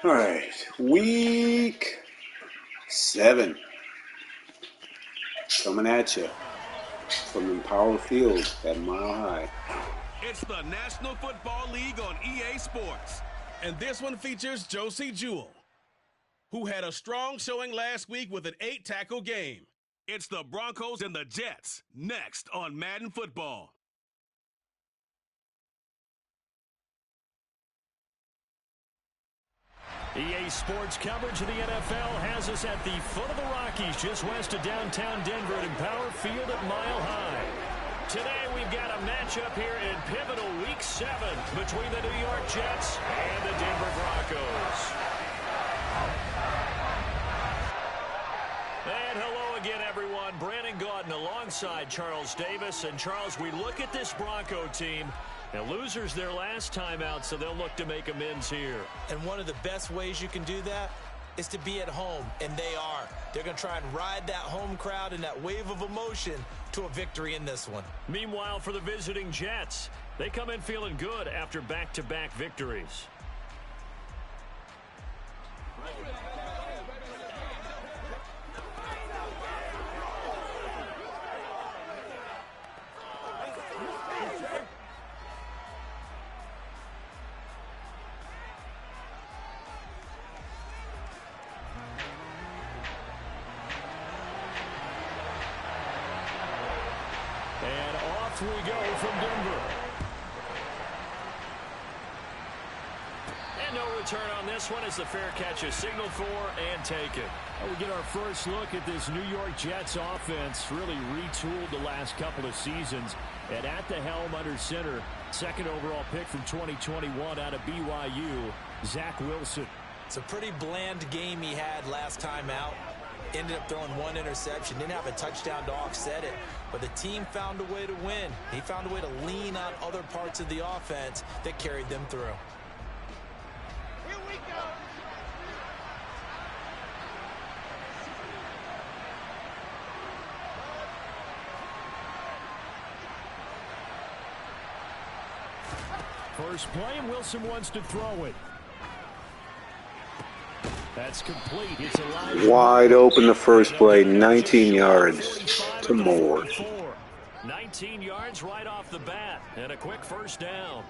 All right, week 7 coming at you from Empower Field at Mile High. It's the National Football League on EA Sports, and this one features Josie Jewell, who had a strong showing last week with an 8-tackle game. It's the Broncos and the Jets next on Madden Football. EA Sports coverage of the NFL has us at the foot of the Rockies, just west of downtown Denver at Empower Field at Mile High. Today we've got a matchup here in pivotal Week 7 between the New York Jets and the Denver Broncos. And hello again, everyone. Brandon Gaudin alongside Charles Davis. And Charles, we look at this Bronco team. Now, losers their last time out, so they'll look to make amends here. And one of the best ways you can do that is to be at home, and they are. They're going to try and ride that home crowd and that wave of emotion to a victory in this one. Meanwhile, for the visiting Jets, they come in feeling good after back-to-back victories. We go from Denver. And no return on this one as the fair catch is signaled for and taken. We get our first look at this New York Jets offense, really retooled the last couple of seasons. And at the helm under center, second overall pick from 2021 out of BYU, Zach Wilson. It's a pretty bland game he had last time out. Ended up throwing one interception. Didn't have a touchdown to offset it. But the team found a way to win. He found a way to lean on other parts of the offense that carried them through. Here we go. First play, and Wilson wants to throw it. That's complete. It's a wide open the first play, 19 yards to more. 19 yards right off the bat, and a quick first down.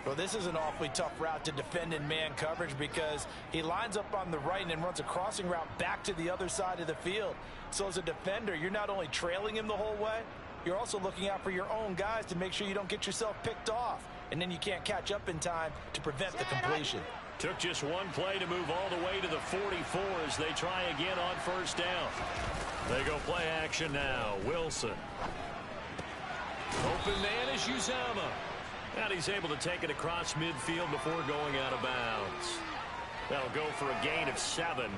Well, this is an awfully tough route to defend in man coverage because he lines up on the right and then runs a crossing route back to the other side of the field. So as a defender, you're not only trailing him the whole way, you're also looking out for your own guys to make sure you don't get yourself picked off. And then you can't catch up in time to prevent the completion. Took just one play to move all the way to the 44 as they try again on first down. They go play action now. Wilson. Open man is Uzama. And he's able to take it across midfield before going out of bounds. That'll go for a gain of 7,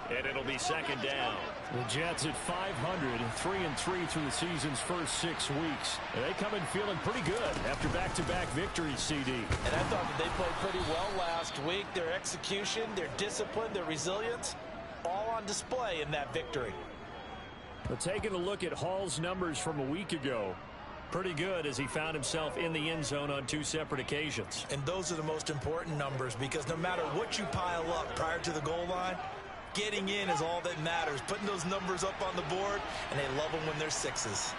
and it'll be second down. The Jets at 500, 3-3 through the season's first 6 weeks. And they come in feeling pretty good after back-to-back victories, CD. And I thought that they played pretty well last week. Their execution, their discipline, their resilience, all on display in that victory. But taking a look at Hall's numbers from a week ago, pretty good as he found himself in the end zone on 2 separate occasions. And those are the most important numbers because no matter what you pile up prior to the goal line, getting in is all that matters. Putting those numbers up on the board, and they love them when they're 6s.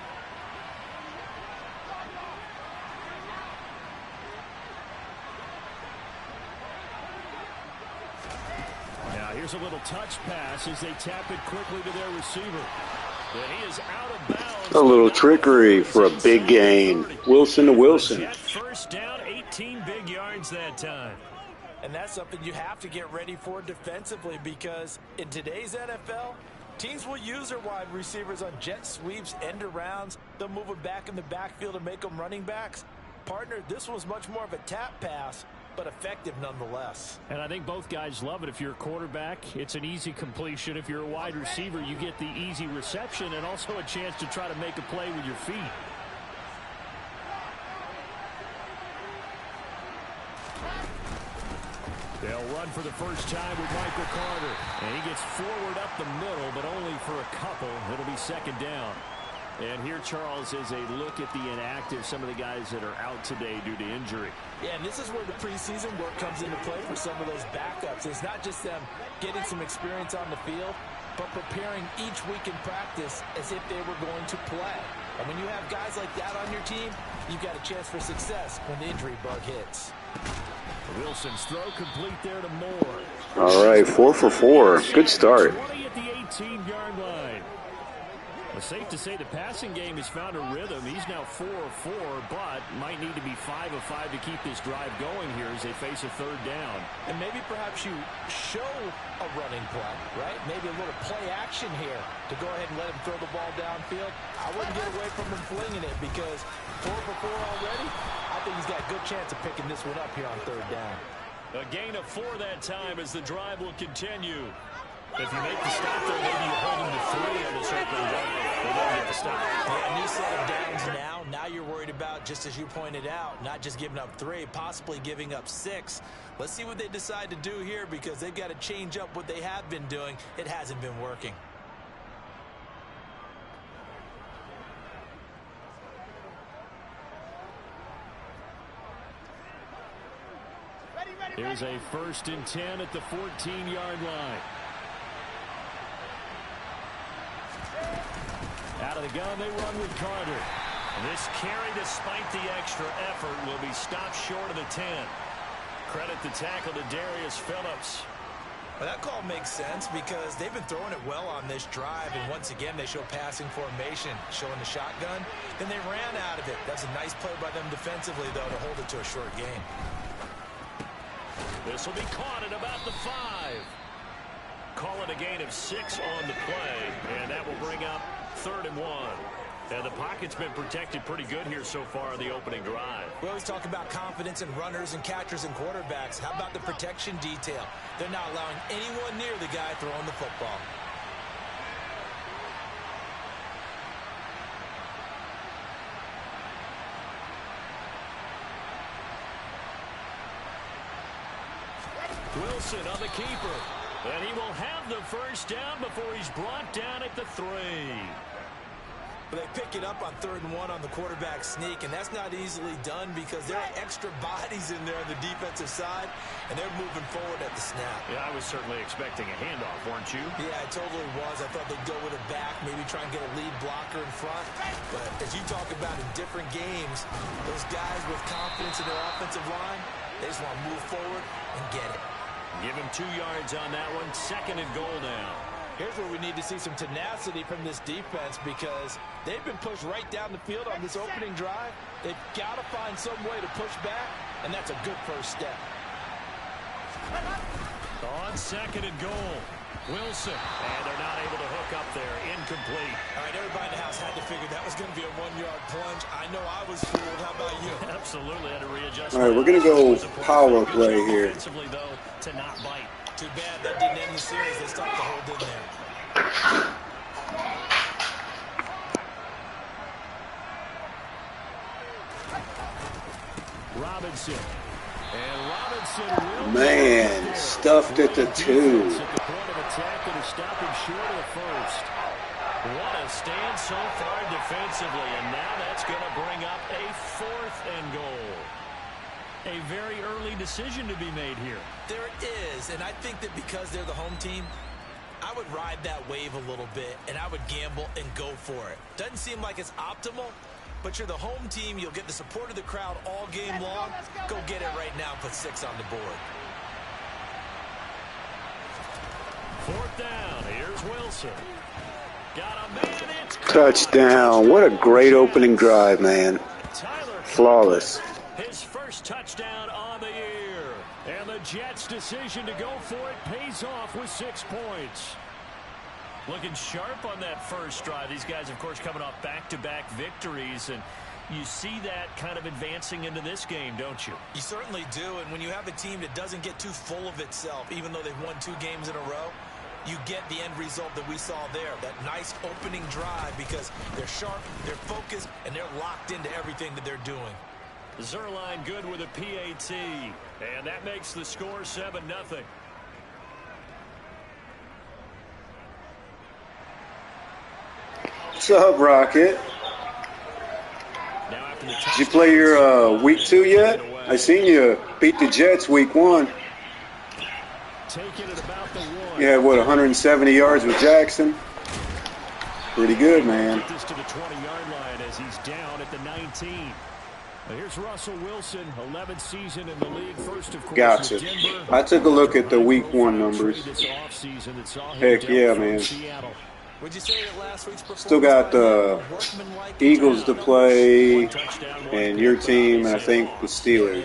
Now here's a little touch pass as they tap it quickly to their receiver. But he is out of bounds. A little trickery for a big gain. Wilson to Wilson. First down, 18 big yards that time. And that's something you have to get ready for defensively because in today's NFL, teams will use their wide receivers on jet sweeps, end arounds. They'll move them back in the backfield and make them running backs. Partner, this was much more of a tap pass, but effective nonetheless. And I think both guys love it. If you're a quarterback, it's an easy completion. If you're a wide receiver, you get the easy reception and also a chance to try to make a play with your feet. They'll run for the first time with Michael Carter. And he gets forward up the middle, but only for a couple. It'll be second down. And here, Charles, is a look at the inactive, some of the guys that are out today due to injury. Yeah, and this is where the preseason work comes into play for some of those backups. It's not just them getting some experience on the field, but preparing each week in practice as if they were going to play. And when you have guys like that on your team, you've got a chance for success when the injury bug hits. Wilson's throw complete there to Moore. All right, 4 for 4. Good start. 20 at the 18-yard line. Well, safe to say the passing game has found a rhythm. He's now 4 of 4, but might need to be 5 of 5 to keep this drive going here as they face a third down. And maybe perhaps you show a running play, right? Maybe a little play action here to go ahead and let him throw the ball downfield. I wouldn't get away from him flinging it because 4 for 4 already. I think he's got a good chance of picking this one up here on third down. A gain of 4 that time as the drive will continue. If you make the stop there, maybe you hold him to 3 on the circling drive. They don't get the stop. Yeah, new set of downs now. Now you're worried about, just as you pointed out, not just giving up 3, possibly giving up 6. Let's see what they decide to do here because they've got to change up what they have been doing. It hasn't been working. Here's a 1st and 10 at the 14-yard line. Out of the gun, they run with Carter. This carry, despite the extra effort, will be stopped short of the 10. Credit the tackle to Darius Phillips. Well, that call makes sense because they've been throwing it well on this drive, and once again, they show passing formation, showing the shotgun. Then they ran out of it. That's a nice play by them defensively, though, to hold it to a short gain. This will be caught at about the 5. Call it a gain of 6 on the play, and that will bring up 3rd and 1. And the pocket's been protected pretty good here so far in the opening drive. We always talk about confidence in runners and catchers and quarterbacks. How about the protection detail? They're not allowing anyone near the guy throwing the football. Wilson on the keeper. And he will have the 1st down before he's brought down at the 3. They pick it up on 3rd and 1 on the quarterback sneak, and that's not easily done because there are extra bodies in there on the defensive side, and they're moving forward at the snap. Yeah, I was certainly expecting a handoff, weren't you? Yeah, I totally was. I thought they'd go with a back, maybe try and get a lead blocker in front. But as you talk about in different games, those guys with confidence in their offensive line, they just want to move forward and get it. Give him 2 yards on that one. 2nd and goal now. Here's where we need to see some tenacity from this defense because they've been pushed right down the field on this opening drive. They've got to find some way to push back, and that's a good first step. On 2nd and goal, Wilson. And they're not able to hook up there. Incomplete. All right, everybody in the house had to figure that was going to be a 1-yard plunge. I know I was fooled. How about you? Absolutely had to readjust. All right, we're going to go power play here. Offensively, though, to not bite. Too bad that didn't end the series. They stopped the hold in there. Robinson. And Robinson will Man, stuffed at the 2. At the point of attack that is stopping short of the 1st. What a stand so far defensively, and now that's going to bring up a 4th and goal. A very early decision to be made here. There is, and I think that because they're the home team, I would ride that wave a little bit, and I would gamble and go for it. Doesn't seem like it's optimal, but you're the home team. You'll get the support of the crowd all game long. Go get it right now. Put 6 on the board. 4th down. Here's Wilson. Got a man. It's Touchdown. What a great opening drive, man. Flawless. His 1st touchdown on the year. And the Jets' decision to go for it pays off with 6 points. Looking sharp on that 1st drive. These guys, of course, coming off back-to-back victories. And you see that kind of advancing into this game, don't you? You certainly do. And when you have a team that doesn't get too full of itself, even though they've won 2 games in a row, you get the end result that we saw there. That nice opening drive because they're sharp, they're focused, and they're locked into everything that they're doing. Zerline good with a PAT, and that makes the score 7-0. What's up, Rocket? Did you play your week 2 yet? I seen you beat the Jets week 1. You had, what, 170 yards with Jackson? Pretty good, man. This to the 20-yard line as he's down at the 19. Here's Russell Wilson, 11th season in the league. First, of course, gotcha. I took a look at the week 1 numbers. Heck yeah, man. Still got the Eagles to play and your team, and I think the Steelers.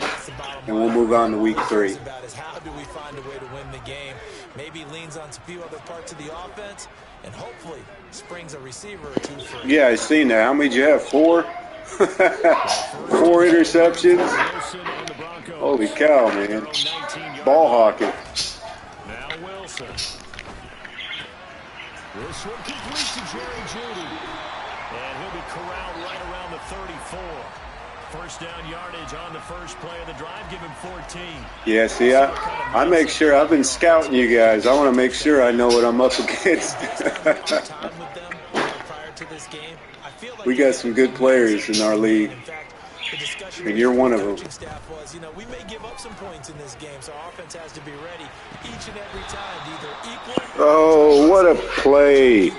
And we'll move on to week 3. How do we find a way to win the game? Maybe leans on a few other parts of the offense, and hopefully springs a receiver or 2 for. Yeah, I seen that. How many did you have? 4? 4 interceptions. Holy cow, man. Ball hawking. Now Wilson. This one complete to Jerry Jeudy. And he'll be corralled right around the 34. First down yardage on the first play of the drive. Give him 14. Yeah, see, I make sure. I've been scouting you guys. I want to make sure I know what I'm up against. We got some good players in our league, and you're one of them. We may give up some points in this game, so our offense has to be ready each and every time to either equal. Oh, what a play!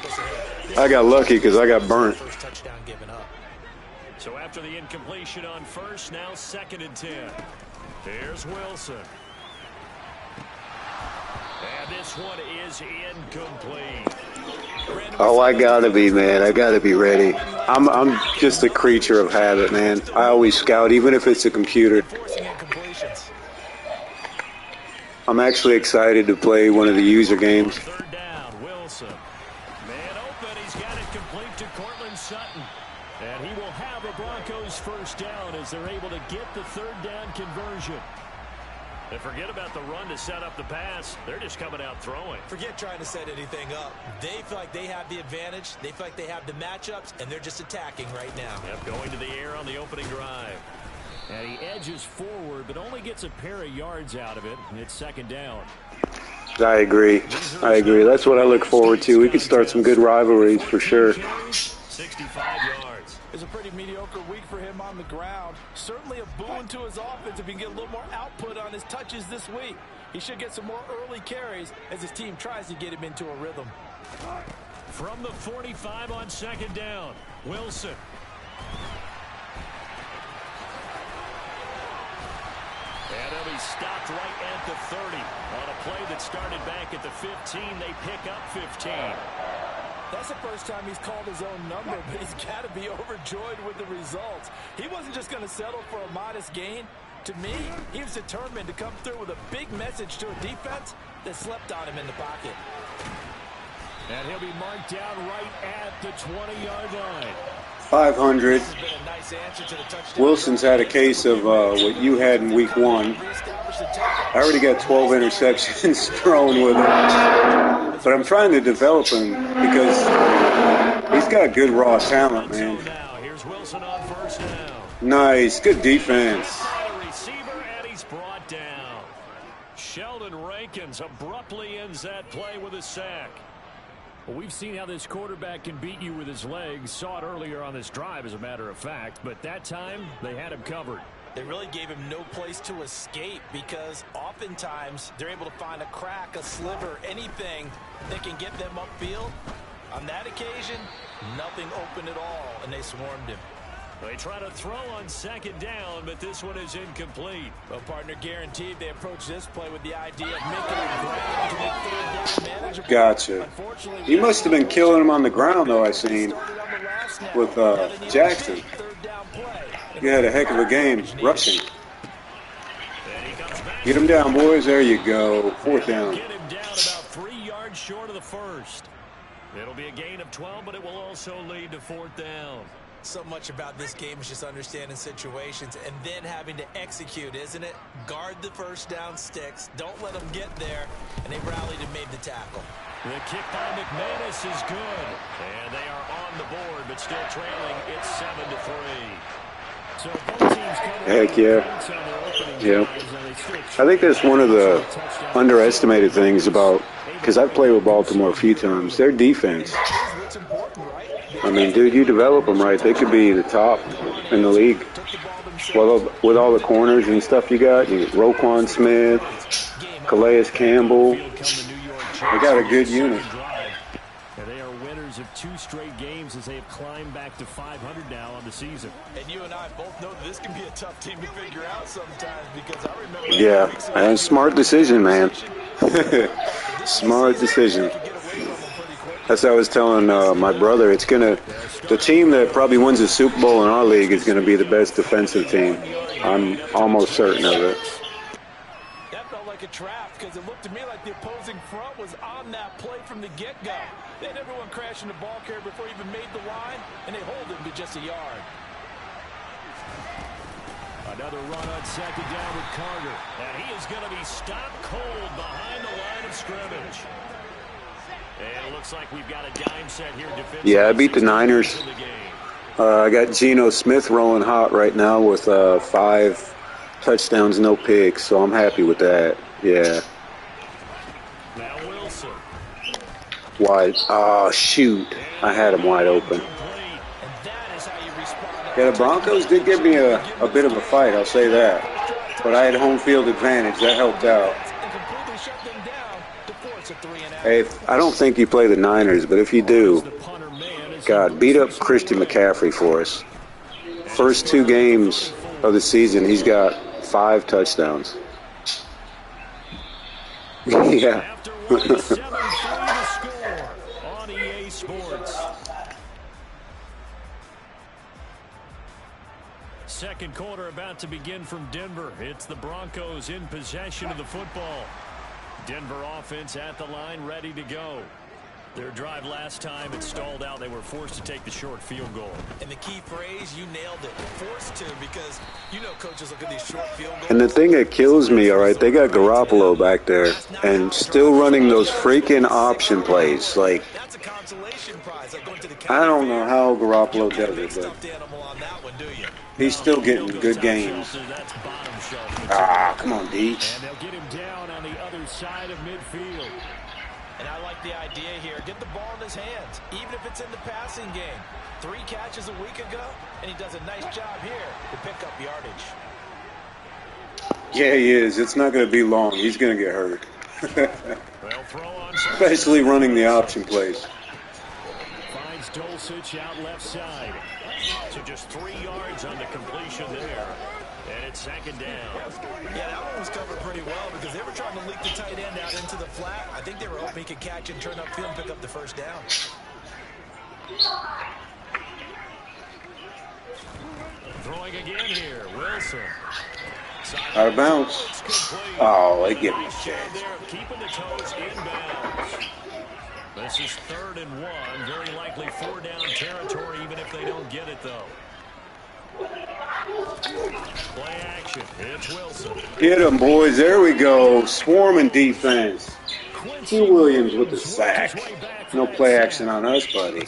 I got lucky because I got burnt. First touchdown given up. So after the incompletion on first, now 2nd and 10. Here's Wilson. And this one is incomplete. Oh, I gotta be, man. I gotta be ready. I'm just a creature of habit, man. I always scout, even if it's a computer. I'm actually excited to play one of the user games. 3rd down, Wilson. Man open, he's got it complete to Cortland Sutton. And he will have a Broncos first down as they're able to get the 3rd down conversion. And forget about the run to set up the pass. They're just coming out throwing. Forget trying to set anything up. They feel like they have the advantage. They feel like they have the matchups, and they're just attacking right now. Yep, going to the air on the opening drive. And he edges forward, but only gets a pair of yards out of it. And it's 2nd down. I agree. That's what I look forward to. We could start some good rivalries for sure. 65 yards. It's a pretty mediocre week for him on the ground. Certainly a boon to his offense if he can get a little more output on his touches this week. He should get some more early carries as his team tries to get him into a rhythm. From the 45 on 2nd down, Wilson. And he'll be stopped right at the 30. On a play that started back at the 15, they pick up 15. That's the first time he's called his own number, but he's got to be overjoyed with the results. He wasn't just going to settle for a modest gain. To me, he was determined to come through with a big message to a defense that slept on him in the pocket. And he'll be marked down right at the 20-yard line. 500. Wilson's had a case of what you had in week 1. I already got 12 interceptions thrown with him. But I'm trying to develop him because he's got good raw talent, man. Here's Wilson on first down. Nice. Good defense. Receiver, and he's brought down. Sheldon Rankins abruptly ends that play with a sack. Well, we've seen how this quarterback can beat you with his legs. Saw it earlier on this drive, as a matter of fact. But that time, they had him covered. They really gave him no place to escape because oftentimes they're able to find a crack, a sliver, anything that can get them upfield. On that occasion, nothing open at all, and they swarmed him. They try to throw on 2nd down, but this one is incomplete. Well, partner, guaranteed they approach this play with the idea of making a grab to make 3rd down manageable. Gotcha. He must have been killing him on the ground, though, I seen, with Jackson. He had a heck of a game rushing. Get him down, boys. There you go. 4th down. Get him down about 3 yards short of the first. It'll be a gain of 12, but it will also lead to 4th down. So much about this game is just understanding situations and then having to execute, isn't it? Guard the first down sticks. Don't let them get there. And they rallied and made the tackle. The kick by McManus is good. And they are on the board, but still trailing. It's 7-3. So both teams Heck yeah. Yeah. I think that's one of the underestimated things about, because I've played with Baltimore a few times, their defense. I mean, dude, you develop them right, they could be the top in the league. Well, with all the corners and stuff you got Roquan Smith, Calais Campbell. They got a good unit. They are winners of 2 straight games as they have climbed back to 500 now on the season. And you and I both know that this can be a tough team to figure out sometimes because I remember. Yeah, and smart decision, man. Smart decision. That's what I was telling my brother. The team that probably wins the Super Bowl in our league is going to be the best defensive team. I'm almost certain of it. That felt like a trap because it looked to me like the opposing front was on that play from the get-go. They had everyone crashing the ball carrier before he even made the line, and they hold him to just a yard. Another run on second down with Carter. And he is going to be stopped cold behind the line of scrimmage. And it looks like we've got a dime set here defensively. Yeah, I beat the Niners. I got Geno Smith rolling hot right now with 5 touchdowns, no picks, so I'm happy with that. Yeah. Now Wilson. Wide. Oh, shoot. I had him wide open. Yeah, the Broncos did give me a bit of a fight, I'll say that. But I had home field advantage. That helped out. Hey, I don't think you play the Niners, but if you do, God, beat up Christian McCaffrey for us. First 2 games of the season, he's got 5 touchdowns. Yeah. on EA Sports. Second quarter about to begin from Denver. It's the Broncos in possession of the football. Denver offense at the line, ready to go. Their drive last time, it stalled out. They were forced to take the short field goal. And the key phrase, you nailed it. Forced to, because you know coaches look at these short field goals. And the thing that kills me, all right, they got Garoppolo back there and still running those freaking option plays. Like, That's a consolation prize. Like going to the I don't know how Garoppolo does it, but he's still getting good games. Ah, come on, D. And they'll get him down on the other side of midfield. And I like the idea here. Get the ball in his hands, even if it's in the passing game. 3 catches a week ago, and he does a nice job here to pick up yardage. Yeah, he is. It's not going to be long. He's going to get hurt. Especially running the option plays. Finds Dulcich out left side. So just 3 yards on the completion there. And it's second down. Yeah, that one was covered pretty well because they were trying to leak the tight end out into the flat. I think they were hoping he could catch and turn upfield and pick up the first down. Throwing again here, Wilson. Out of bounds. Oh, they give him a chance. Keeping the toes inbounds. This is 3rd and 1. Very likely 4-down territory, even if they don't get it, though. Play action. It's Wilson. Get him, boys. There we go. Swarming defense. Q Williams with the sack. No play action on us, buddy.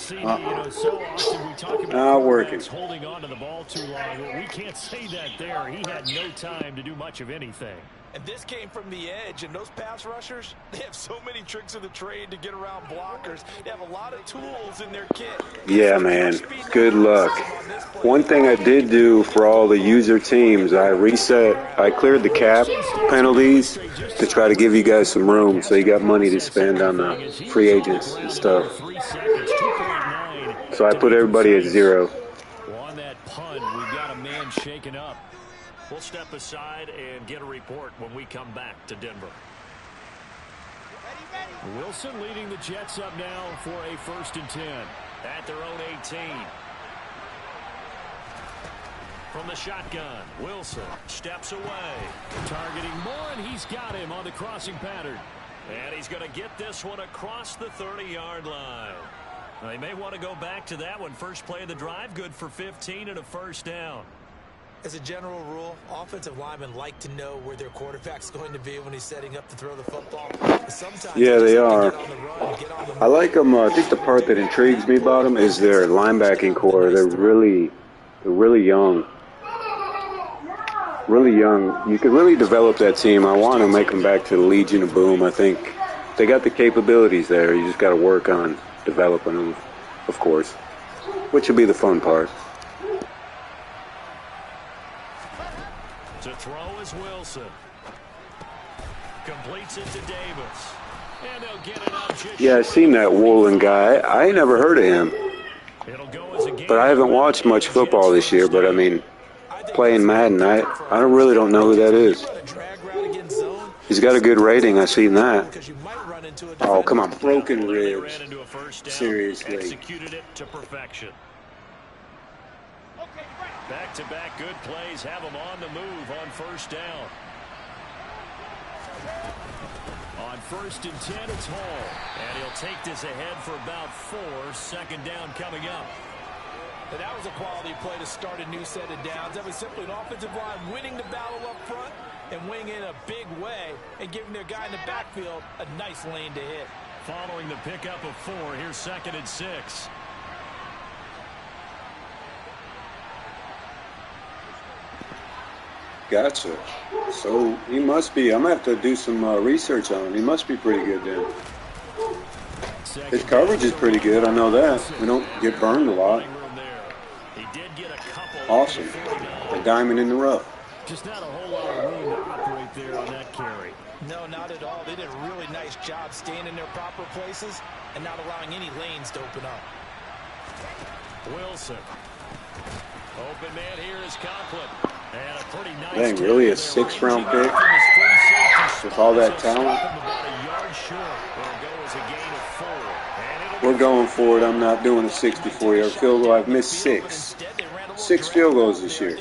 Not working. Holding on to the ball too long. We can't say that there. He had no time to do much of anything. And this came from the edge, and those pass rushers, they have so many tricks of the trade to get around blockers. They have a lot of tools in their kit. Yeah, man. Good luck. One thing I did do for all the user teams, I cleared the cap penalties to try to give you guys some room so you got money to spend on the free agents and stuff. So I put everybody at 0. On that punt, we've got a man shaken up. We'll step aside and get a report when we come back to Denver. Wilson leading the Jets up now for a 1st and 10 at their own 18. From the shotgun, Wilson steps away. Targeting Moore, and he's got him on the crossing pattern. And he's going to get this one across the 30-yard line. They may want to go back to that one. First play of the drive, good for 15 and a 1st down. As a general rule, offensive linemen like to know where their quarterback's going to be when he's setting up to throw the football. Sometimes yeah, they are. I like them. I think the part that intrigues me about them is their linebacking core. They're really young. Really young. You could really develop that team. I want to make them back to the Legion of Boom. I think they got the capabilities there. You just got to work on developing them, of course. which will be the fun part. To throw is Wilson. Completes it to Davis. And they'll get it up just Yeah, I seen that Woolen guy. I ain't never heard of him. It'll go as a game. But I haven't watched much football this year. But I mean, playing Madden, I really don't know who that is. He's got a good rating. I seen that. Oh, come on, broken ribs. Seriously. Executed it to perfection. Back-to-back good plays have him on the move on first down. On 1st and 10, it's Hall. And he'll take this ahead for about 4. 2nd down coming up. And that was a quality play to start a new set of downs. That was simply an offensive line winning the battle up front and winning in a big way and giving their guy in the backfield a nice lane to hit. Following the pickup of 4, here's 2nd and 6. Gotcha. So he must be. I'm going to have to do some research on him. He must be pretty good then. His coverage is pretty good. I know that. We don't get burned a lot. Awesome. A diamond in the rough. Just not a whole lot of room to operate there on that carry. No, not at all. They did a really nice job staying in their proper places and not allowing any lanes to open up. Wilson. Open man here is Conklin. And a pretty nice Dang, really a 6th-round pick with all that talent? We're going for it. I'm not doing a 64-yard field goal. I've missed 6. 6 field goals this year.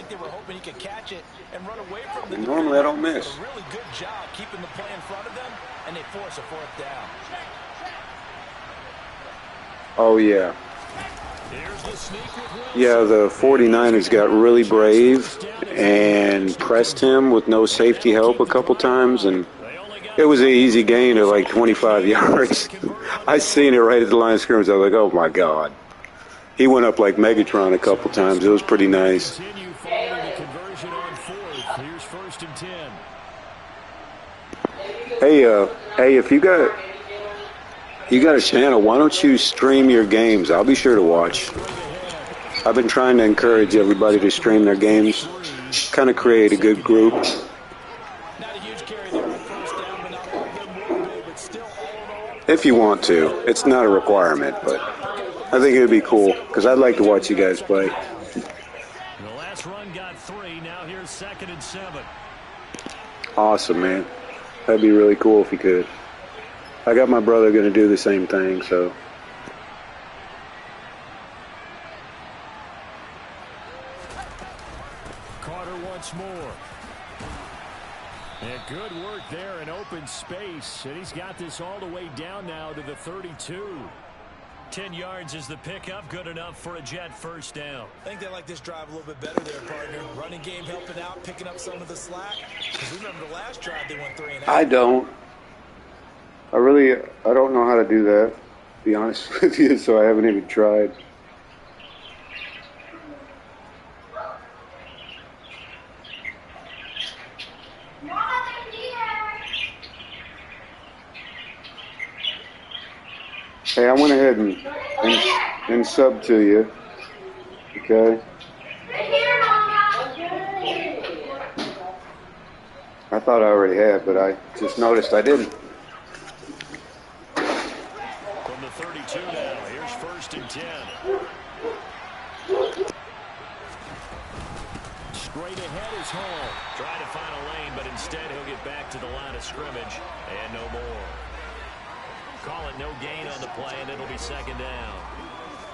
And normally I don't miss. Really good job keeping the play in front of them, and they force a 4th down. Oh, yeah. Yeah, the 49ers got really brave and pressed him with no safety help a couple times, and it was an easy gain of like 25 yards. I seen it right at the line of scrimmage. I was like, oh, my God. He went up like Megatron a couple times. It was pretty nice. Hey, if you got a channel, why don't you stream your games? I'll be sure to watch. I've been trying to encourage everybody to stream their games, kind of create a good group. If you want to. It's not a requirement, but I think it would be cool because I'd like to watch you guys play. The last run got 3. Now here's 2nd and 7. Awesome, man. That'd be really cool if you could. I got my brother going to do the same thing, so. Carter once more. And good work there in open space. And he's got this all the way down now to the 32. 10 yards is the pickup. Good enough for a Jet 1st down. I think they like this drive a little bit better there, partner. Running game helping out, picking up some of the slack. Because remember the last drive they went 3 and out. I don't. I don't know how to do that, to be honest with you, so I haven't even tried. Hey, I went ahead and subbed to you, okay? I thought I already had, but I just noticed I didn't. From the 32 now, here's 1st and 10. Straight ahead is Hall. Trying to find a lane, but instead he'll get back to the line of scrimmage and no more. Call it no gain on the play, and it'll be 2nd down.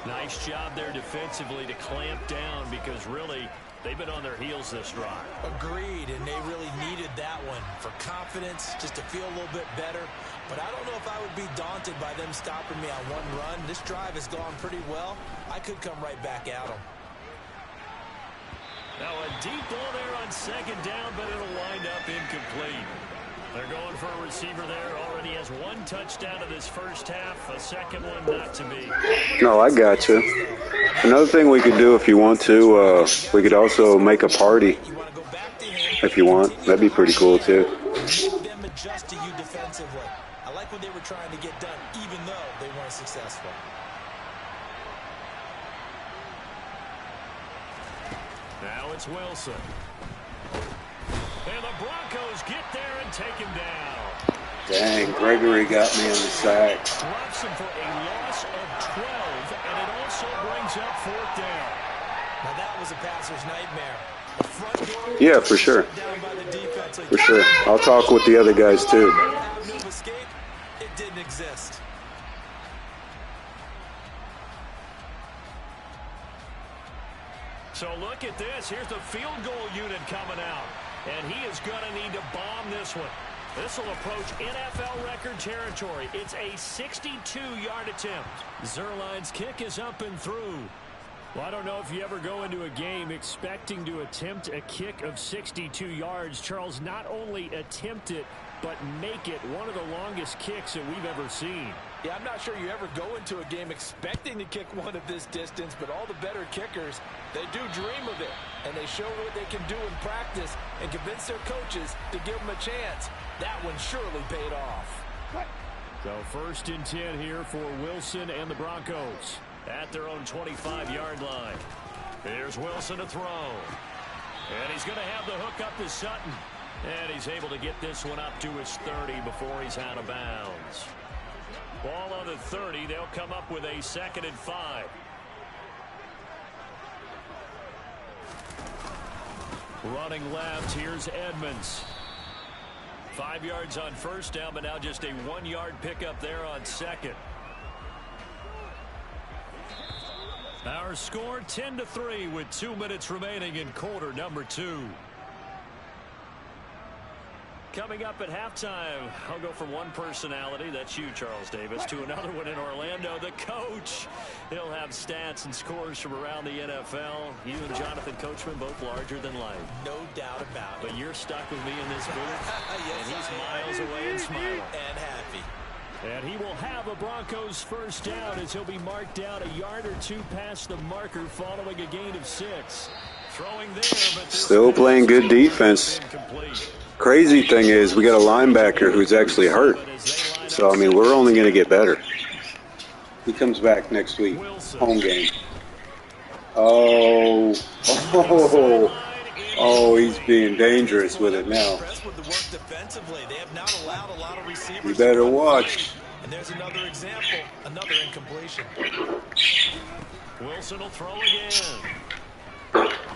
Nice job there defensively to clamp down because really they've been on their heels this drive. Agreed, and they really needed that one for confidence, just to feel a little bit better. But I don't know if I would be daunted by them stopping me on one run. This drive has gone pretty well. I could come right back at them. Now a deep ball there on 2nd down, but it'll wind up incomplete. They're going for a receiver there. Already has 1 touchdown in this 1st half. A 2nd one not to be. No, I got you. Another thing we could do if you want to, we could also make a party if you want. That'd be pretty cool too. Them adjust to you defensively. I like what they were trying to get done, even though they weren't successful. Now it's Wilson. And the Broncos get there and take him down. Dang, Gregory got me on the sack. Drops him for a loss of 12, and it also brings up 4th down. Now that was a passer's nightmare. The front door Yeah, for sure. down by the defense. For sure. I'll talk with the other guys, too. Avenue of escape, it didn't exist. So look at this. Here's the field goal unit coming out. And he is going to need to bomb this one. This will approach NFL record territory. It's a 62-yard attempt. Zerline's kick is up and through. Well, I don't know if you ever go into a game expecting to attempt a kick of 62 yards. Charles, not only attempt it, but make it one of the longest kicks that we've ever seen. Yeah, I'm not sure you ever go into a game expecting to kick one of this distance, but all the better kickers, they do dream of it. And they show what they can do in practice and convince their coaches to give them a chance. That one surely paid off. So 1st and 10 here for Wilson and the Broncos at their own 25-yard line. Here's Wilson to throw. And he's going to have the hook up to Sutton. And he's able to get this one up to his 30 before he's out of bounds. Ball on the 30. They'll come up with a 2nd and 5. Running left, here's Edmonds. 5 yards on 1st down, but now just a 1-yard pickup there on 2nd. Our score 10-3 with 2 minutes remaining in quarter number 2. Coming up at halftime, I'll go from one personality, that's you, Charles Davis, to another one in Orlando, the coach. He'll have stats and scores from around the NFL. You and Jonathan Coachman both larger than life. No doubt about it. But you're stuck with me in this booth, Yes, and he's I am. miles away and smiling. And happy. And he will have a Broncos 1st down as he'll be marked down a yard or 2 past the marker following a gain of 6. Throwing there, but Still playing good defense. incomplete. Crazy thing is, we got a linebacker who's actually hurt. So, I mean, we're only going to get better. He comes back next week. Home game. Oh, he's being dangerous with it now. You better watch. And there's another example, another incompletion. Wilson will throw again.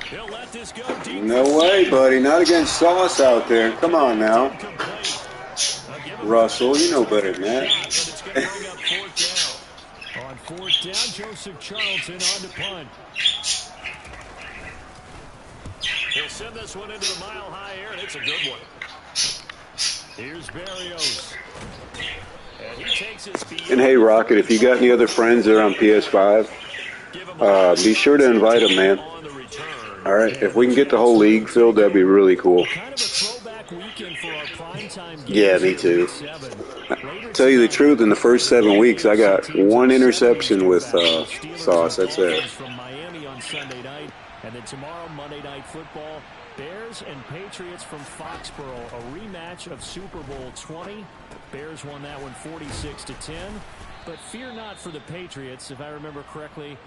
He'll let this go deep. No way, buddy. Not against Sauce out there. Come on now. Russell, you know better than that. On 4th down, Joseph Charlton on to punt. He'll send this one into the mile-high air, and it's a good one. Here's Berrios. And he takes his speed. And hey, Rocket, if you got any other friends that are on PS5, be sure to invite them, man. All right, if we can get the whole league filled, that'd be really cool. Kind of a throwback weekend for our primetime games. Yeah, me too. Tell you the truth, in the first 7 weeks, I got 1 interception with Sauce. That's it. From Miami on Sunday night, and then tomorrow, Monday Night Football, Bears and Patriots from Foxborough, a rematch of Super Bowl 20. Bears won that one 46-10. But fear not for the Patriots, if I remember correctly.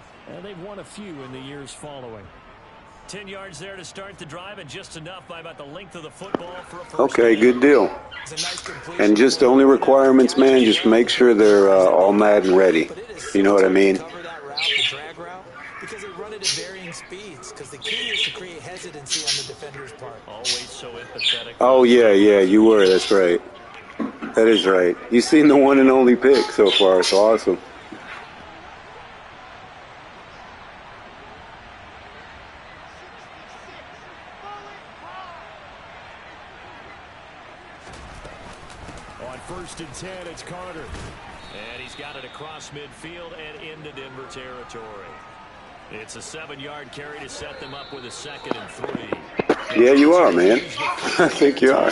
They've won a few in the years following. 10 yards there to start the drive, and just enough by about the length of the football for a first Okay, down. good deal. And just the only requirements, man, just make sure they're all Madden ready. You know what I mean? Cover that route, the drag route, because they run it at varying speeds. Because the key is to create hesitancy on the defender's part. Always so empathetic. Oh, yeah, you were. That's right. That is right. You've seen the one and only pick so far. It's awesome. On 1st and 10, it's Carter. And he's got it across midfield and into Denver territory. It's a 7-yard carry to set them up with a 2nd and 3. Yeah, you are, man. I think you are.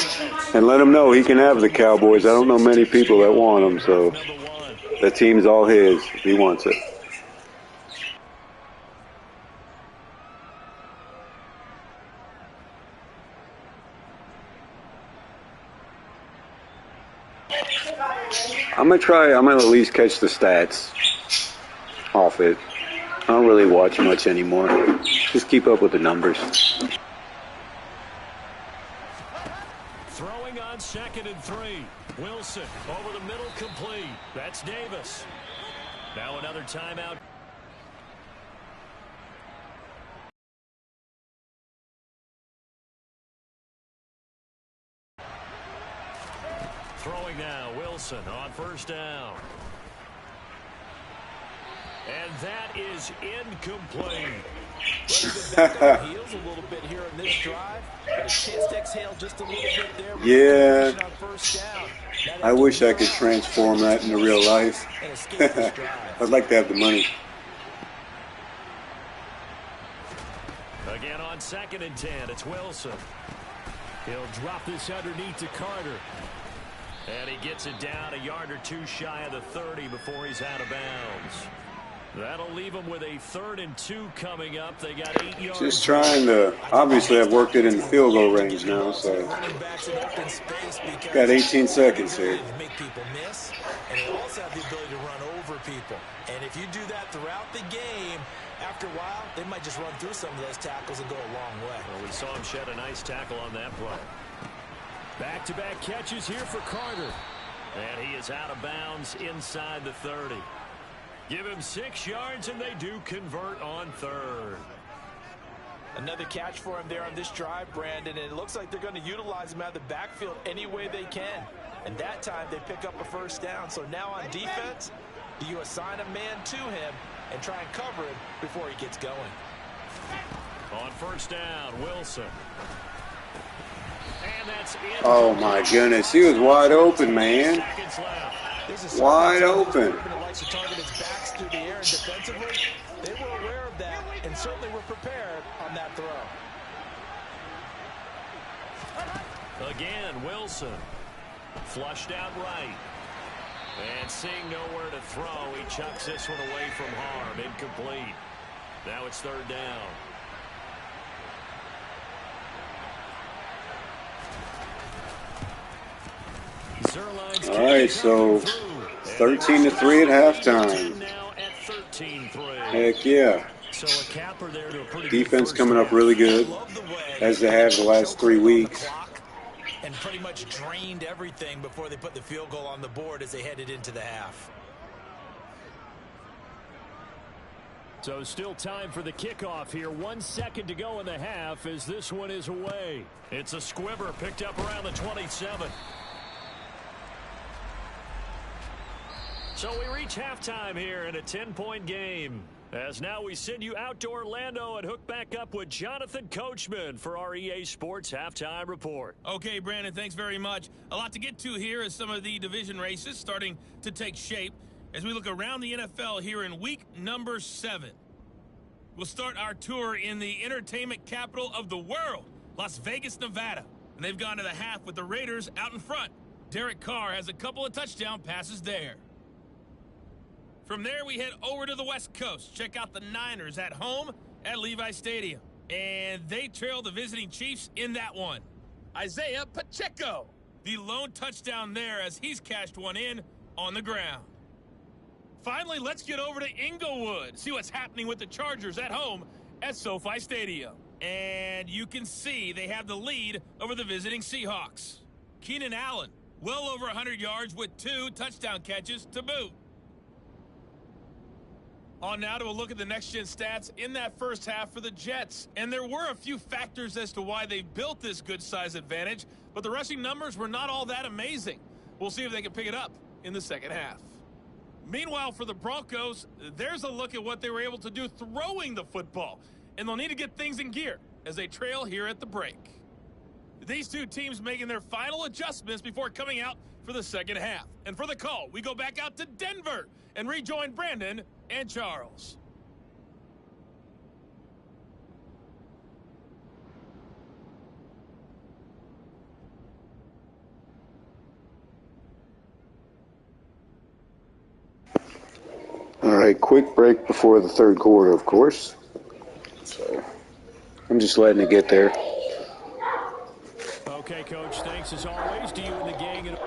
And let him know he can have the Cowboys. I don't know many people that want them, so the team's all his if he wants it. I'm going to at least catch the stats off it. I don't really watch much anymore. Just keep up with the numbers. Throwing on 2nd and 3. Wilson over the middle, complete. That's Davis. Now another timeout. Throwing now, Wilson on 1st down. And that is incomplete. Back on heels a little bit here in this drive, but a chance to exhale just a little bit there. Yeah, On 1st down. I wish I could transform that into real life. I'd like to have the money. Again on 2nd and 10, it's Wilson. He'll drop this underneath to Carter. And he gets it down a yard or two shy of the 30 before he's out of bounds. That'll leave them with a 3rd and 2 coming up. They got 8 yards. Just trying to, obviously I've worked it in the field goal range now, so got 18 seconds here. Make people miss, and they also have the ability to run over people. And if you do that throughout the game, after a while, they might just run through some of those tackles and go a long way. Well, we saw him shed a nice tackle on that play. Back-to-back catches here for Carter. And he is out of bounds inside the 30. Give him 6 yards, and they do convert on 3rd. Another catch for him there on this drive, Brandon, and it looks like they're going to utilize him out of the backfield any way they can. And that time they pick up a 1st down. So now on defense, do you assign a man to him and try and cover him before he gets going? On 1st down, Wilson. And that's it. Oh my goodness, he was wide open, man. Wide open. To target his backs through the air and defensively, they were aware of that and certainly were prepared on that throw. Again, Wilson. Flushed out right. And seeing nowhere to throw, he chucks this one away from harm. Incomplete. Now it's 3rd down. All right, so 13-3 at halftime. Heck yeah. Defense coming up really good, as they have the last 3 weeks. And pretty much drained everything before they put the field goal on the board as they headed into the half. So still time for the kickoff here. 1 second to go in the half as this one is away. It's a squibber picked up around the 27. So we reach halftime here in a 10-point game. As now we send you out to Orlando and hook back up with Jonathan Coachman for our EA Sports Halftime Report. Okay, Brandon, thanks very much. A lot to get to here as some of the division races starting to take shape as we look around the NFL here in week number 7. We'll start our tour in the entertainment capital of the world, Las Vegas, Nevada. And they've gone to the half with the Raiders out in front. Derek Carr has a couple of touchdown passes there. From there, we head over to the West Coast. Check out the Niners at home at Levi Stadium. And they trail the visiting Chiefs in that one. Isaiah Pacheco, the lone touchdown there as he's cashed one in on the ground. Finally, let's get over to Inglewood. See what's happening with the Chargers at home at SoFi Stadium. And you can see they have the lead over the visiting Seahawks. Keenan Allen, well over 100 yards with 2 touchdown catches to boot. On now to a look at the next-gen stats in that first half for the Jets. And there were a few factors as to why they built this good size advantage, but the rushing numbers were not all that amazing. We'll see if they can pick it up in the second half. Meanwhile, for the Broncos, there's a look at what they were able to do throwing the football. And they'll need to get things in gear as they trail here at the break. These two teams making their final adjustments before coming out for the second half. And for the call, we go back out to Denver and rejoin Brandon and Charles. All right, quick break before the third quarter, of course. So I'm just letting it get there. Okay, Coach, thanks as always to you and the gang.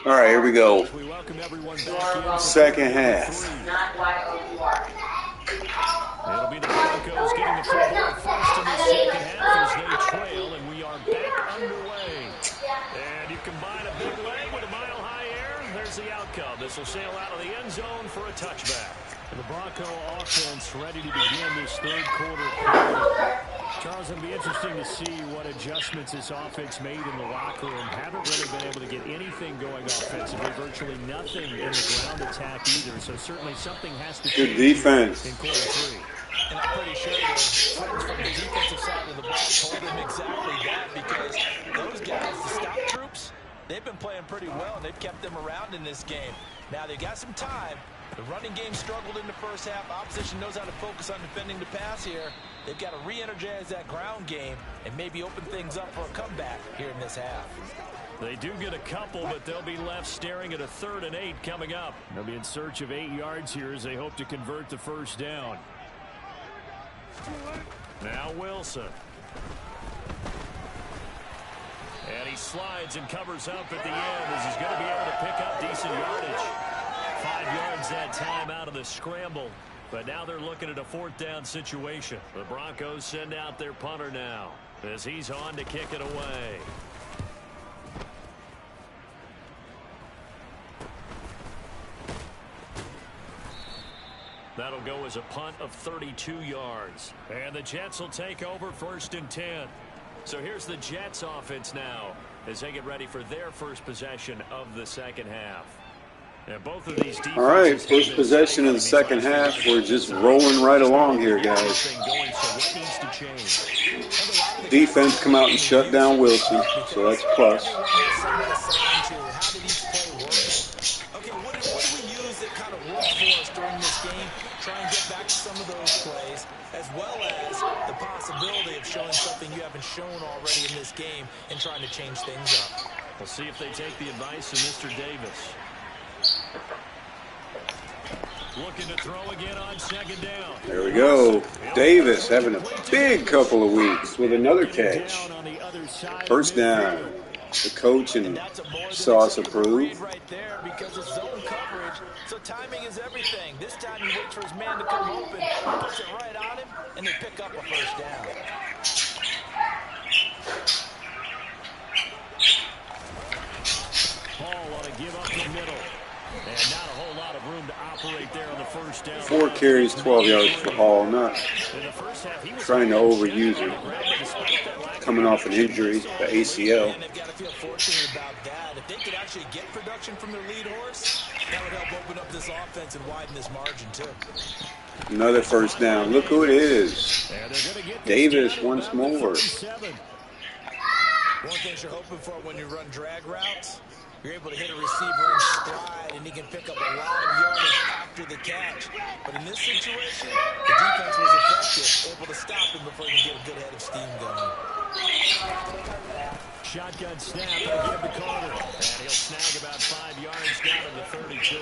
All right, here we go. We welcome everyone back. Second half. It'll be the Broncos getting the football first in the second half as they trail, and we are back underway. And you combine a big leg with a mile-high air, there's the outcome. This will sail out of the end zone for a touchback. And the Bronco offense ready to begin this third quarter. Charles, it'll be interesting to see what adjustments this offense made in the locker room. Haven't really been able to get anything going offensively. Virtually nothing in the ground attack either. So certainly something has to change. Good defense. In quarter 3. And I'm pretty sure the friends from the defensive side of the ball told him exactly that, because those guys, the stop troops, they've been playing pretty well, and they've kept them around in this game. Now, they've got some time. The running game struggled in the first half. Opposition knows how to focus on defending the pass here. They've got to re-energize that ground game and maybe open things up for a comeback here in this half. They do get a couple, but they'll be left staring at a 3rd and 8 coming up. They'll be in search of 8 yards here as they hope to convert the first down. Now Wilson. And he slides and covers up at the end as he's going to be able to pick up decent yardage. 5 yards that time out of the scramble. But now they're looking at a 4th down situation. The Broncos send out their punter now as he's on to kick it away. That'll go as a punt of 32 yards. And the Jets will take over 1st and 10. So here's the Jets offense now as they get ready for their first possession of the second half. And both of these all right, first possession of the second half. We're just rolling right along here, guys. Defense come out and shut down Wilson, so that's plus. Okay, what do we use that kind of worked for us during this game? Try and get back to some of those plays, as well as the possibility of showing something you haven't shown already in this game and trying to change things up. We'll see if they take the advice of Mr. Davis. Looking to throw again on 2nd down. There we go. Davis having a big couple of weeks with another catch. First down. The coach and Sauce approve. Right there, because it's zone coverage, so timing is everything. This time he waits for his man to come open, puts it right on him, and they pick up a first down. Paul ought to give up the middle. And not a whole lot of room to operate there on the first down. 4 carries, 12 yards for Hall. Not trying to overuse him. Coming off an injury, the ACL. And they've got to feel fortunate about that. If they could actually get production from their lead horse, that would help open up this offense and widen this margin too. Another first down. Look who it is. Davis once more. One thing you're hoping for when you run drag routes, you're able to hit a receiver in stride, and he can pick up a lot of yardage after the catch. But in this situation, the defense was effective, able to stop him before he can get a good head of steam going. Shotgun snap and give to Carter. And he'll snag about 5 yards down to the 32.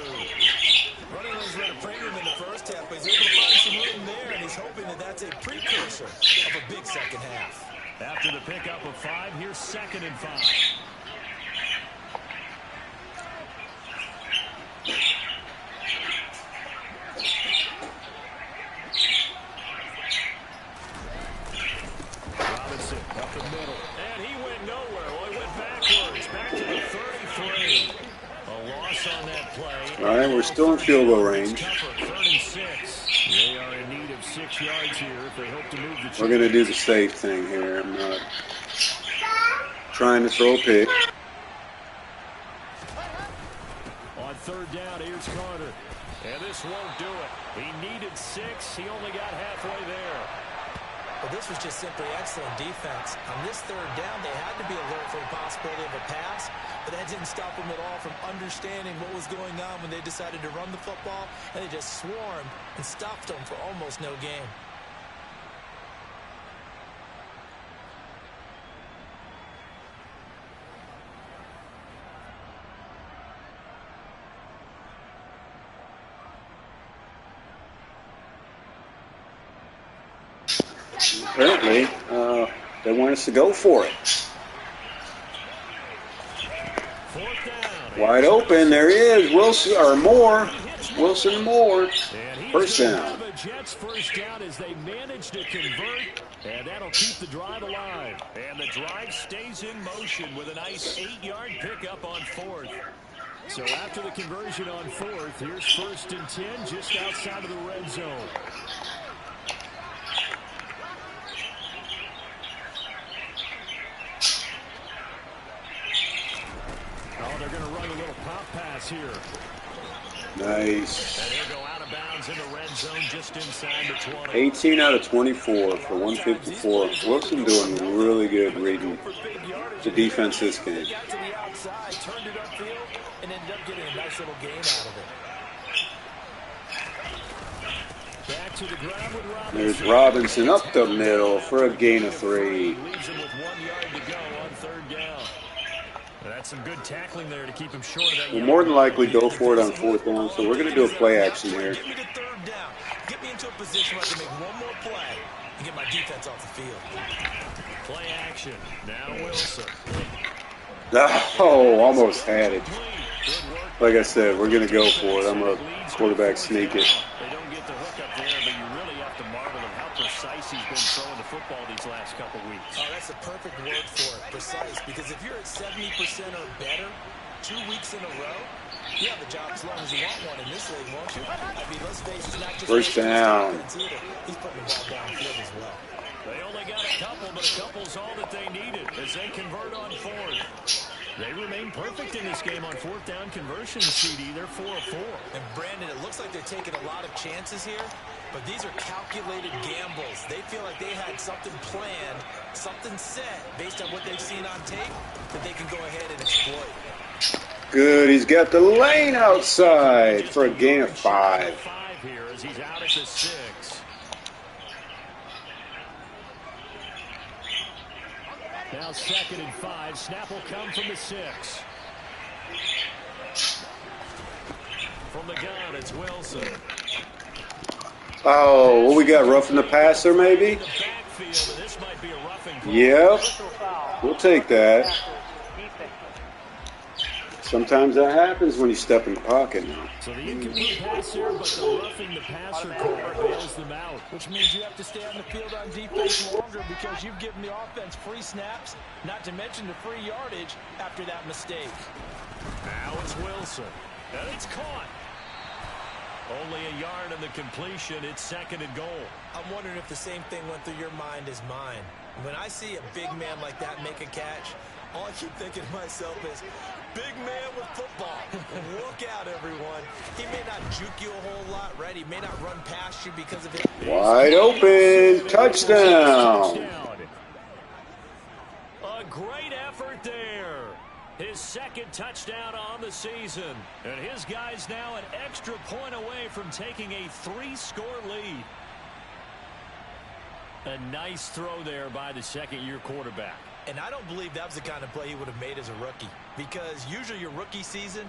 Running was at a premium in the first half, but he's able to find some room there, and he's hoping that that's a precursor of a big second half. After the pickup of 5, here's 2nd and 5. Robinson up the middle. And he went nowhere. Well, he went backwards. Back to the 33. A loss on that play. All right, we're still in field goal range. 3rd and 6. They are in need of 6 yards here if they hope to move the chains. We're going to do the safe thing here. I'm not trying to throw a pick. On 3rd down, here's Carter. And this won't do it. He needed 6. He only got halfway there. Well, this was just simply excellent defense. On this 3rd down, they had to be alert for the possibility of a pass, but that didn't stop them at all from understanding what was going on when they decided to run the football, and they just swarmed and stopped them for almost no gain. Apparently, they want us to go for it. 4th down. Wide open. There he is. Wilson or Moore. Wilson Moore. First down. The Jets first down as they manage to convert, and that'll keep the drive alive. And the drive stays in motion with a nice 8-yard pickup on 4th. So after the conversion on 4th, here's 1st and 10 just outside of the red zone. Oh, they're going to run a little pop pass here. Nice. And he'll go out of bounds in the red zone just inside the 20. 18 out of 24 for 154. Wilson doing really good reading the defense this game. Got to the outside, turned it upfield, and ended up getting a nice little gain out of it. Back to the ground with Robinson. There's Robinson up the middle for a gain of 3. Leaves him with 1 yard to go on 3rd down. That's some good tackling there to keep him short of that. We'll more than likely go for it on 4th down, so we're going to do a play action here. Get me to 3rd down. Get me into a position where I can make one more play and get my defense off the field. Play action. Now Wilson. Oh, almost had it. Like I said, we're going to go for it. I'm a quarterback sneak it. They don't get the hook up there, but you really have to marvel at how precise he's been throwing the football these last couple weeks. Oh, that's the perfect word for it, precise. Because if you're at 70% or better 2 weeks in a row, you have a job as long as you want one in this league, won't you? I mean, let's face it, it's not just first down. He's putting the ball downfield as well. They only got a couple, but a couple's all that they needed as they convert on 4th. They remain perfect in this game on 4th down conversion, CD. They're 4 of 4. And Brandon, it looks like they're taking a lot of chances here, but these are calculated gambles. They feel like they had something planned, something set based on what they've seen on tape that they can go ahead and exploit. Good. He's got the lane outside for a gain of 5. 5 here as he's out at the 6. Now 2nd and 5. Snap will come from the 6. From the gun, it's Wilson. Oh, what we got? Roughing the passer, maybe? Backfield, and this might be a roughing call. Yep. We'll take that. Sometimes that happens when you step in the pocket now. So the incomplete pass here, but the roughing the passer call bails them out. Which means you have to stay on the field on defense longer because you've given the offense free snaps, not to mention the free yardage after that mistake. Now it's Wilson. And it's caught. Only a yard on the completion. It's 2nd and goal. I'm wondering if the same thing went through your mind as mine. When I see a big man like that make a catch, all I keep thinking to myself is, big man with football. Look out, everyone. He may not juke you a whole lot, right? He may not run past you because of it. Wide open. Touchdown. A great effort there. His 2nd touchdown on the season. And his guy's now an extra point away from taking a 3-score lead. A nice throw there by the 2nd-year quarterback. And I don't believe that was the kind of play he would have made as a rookie. Because usually your rookie season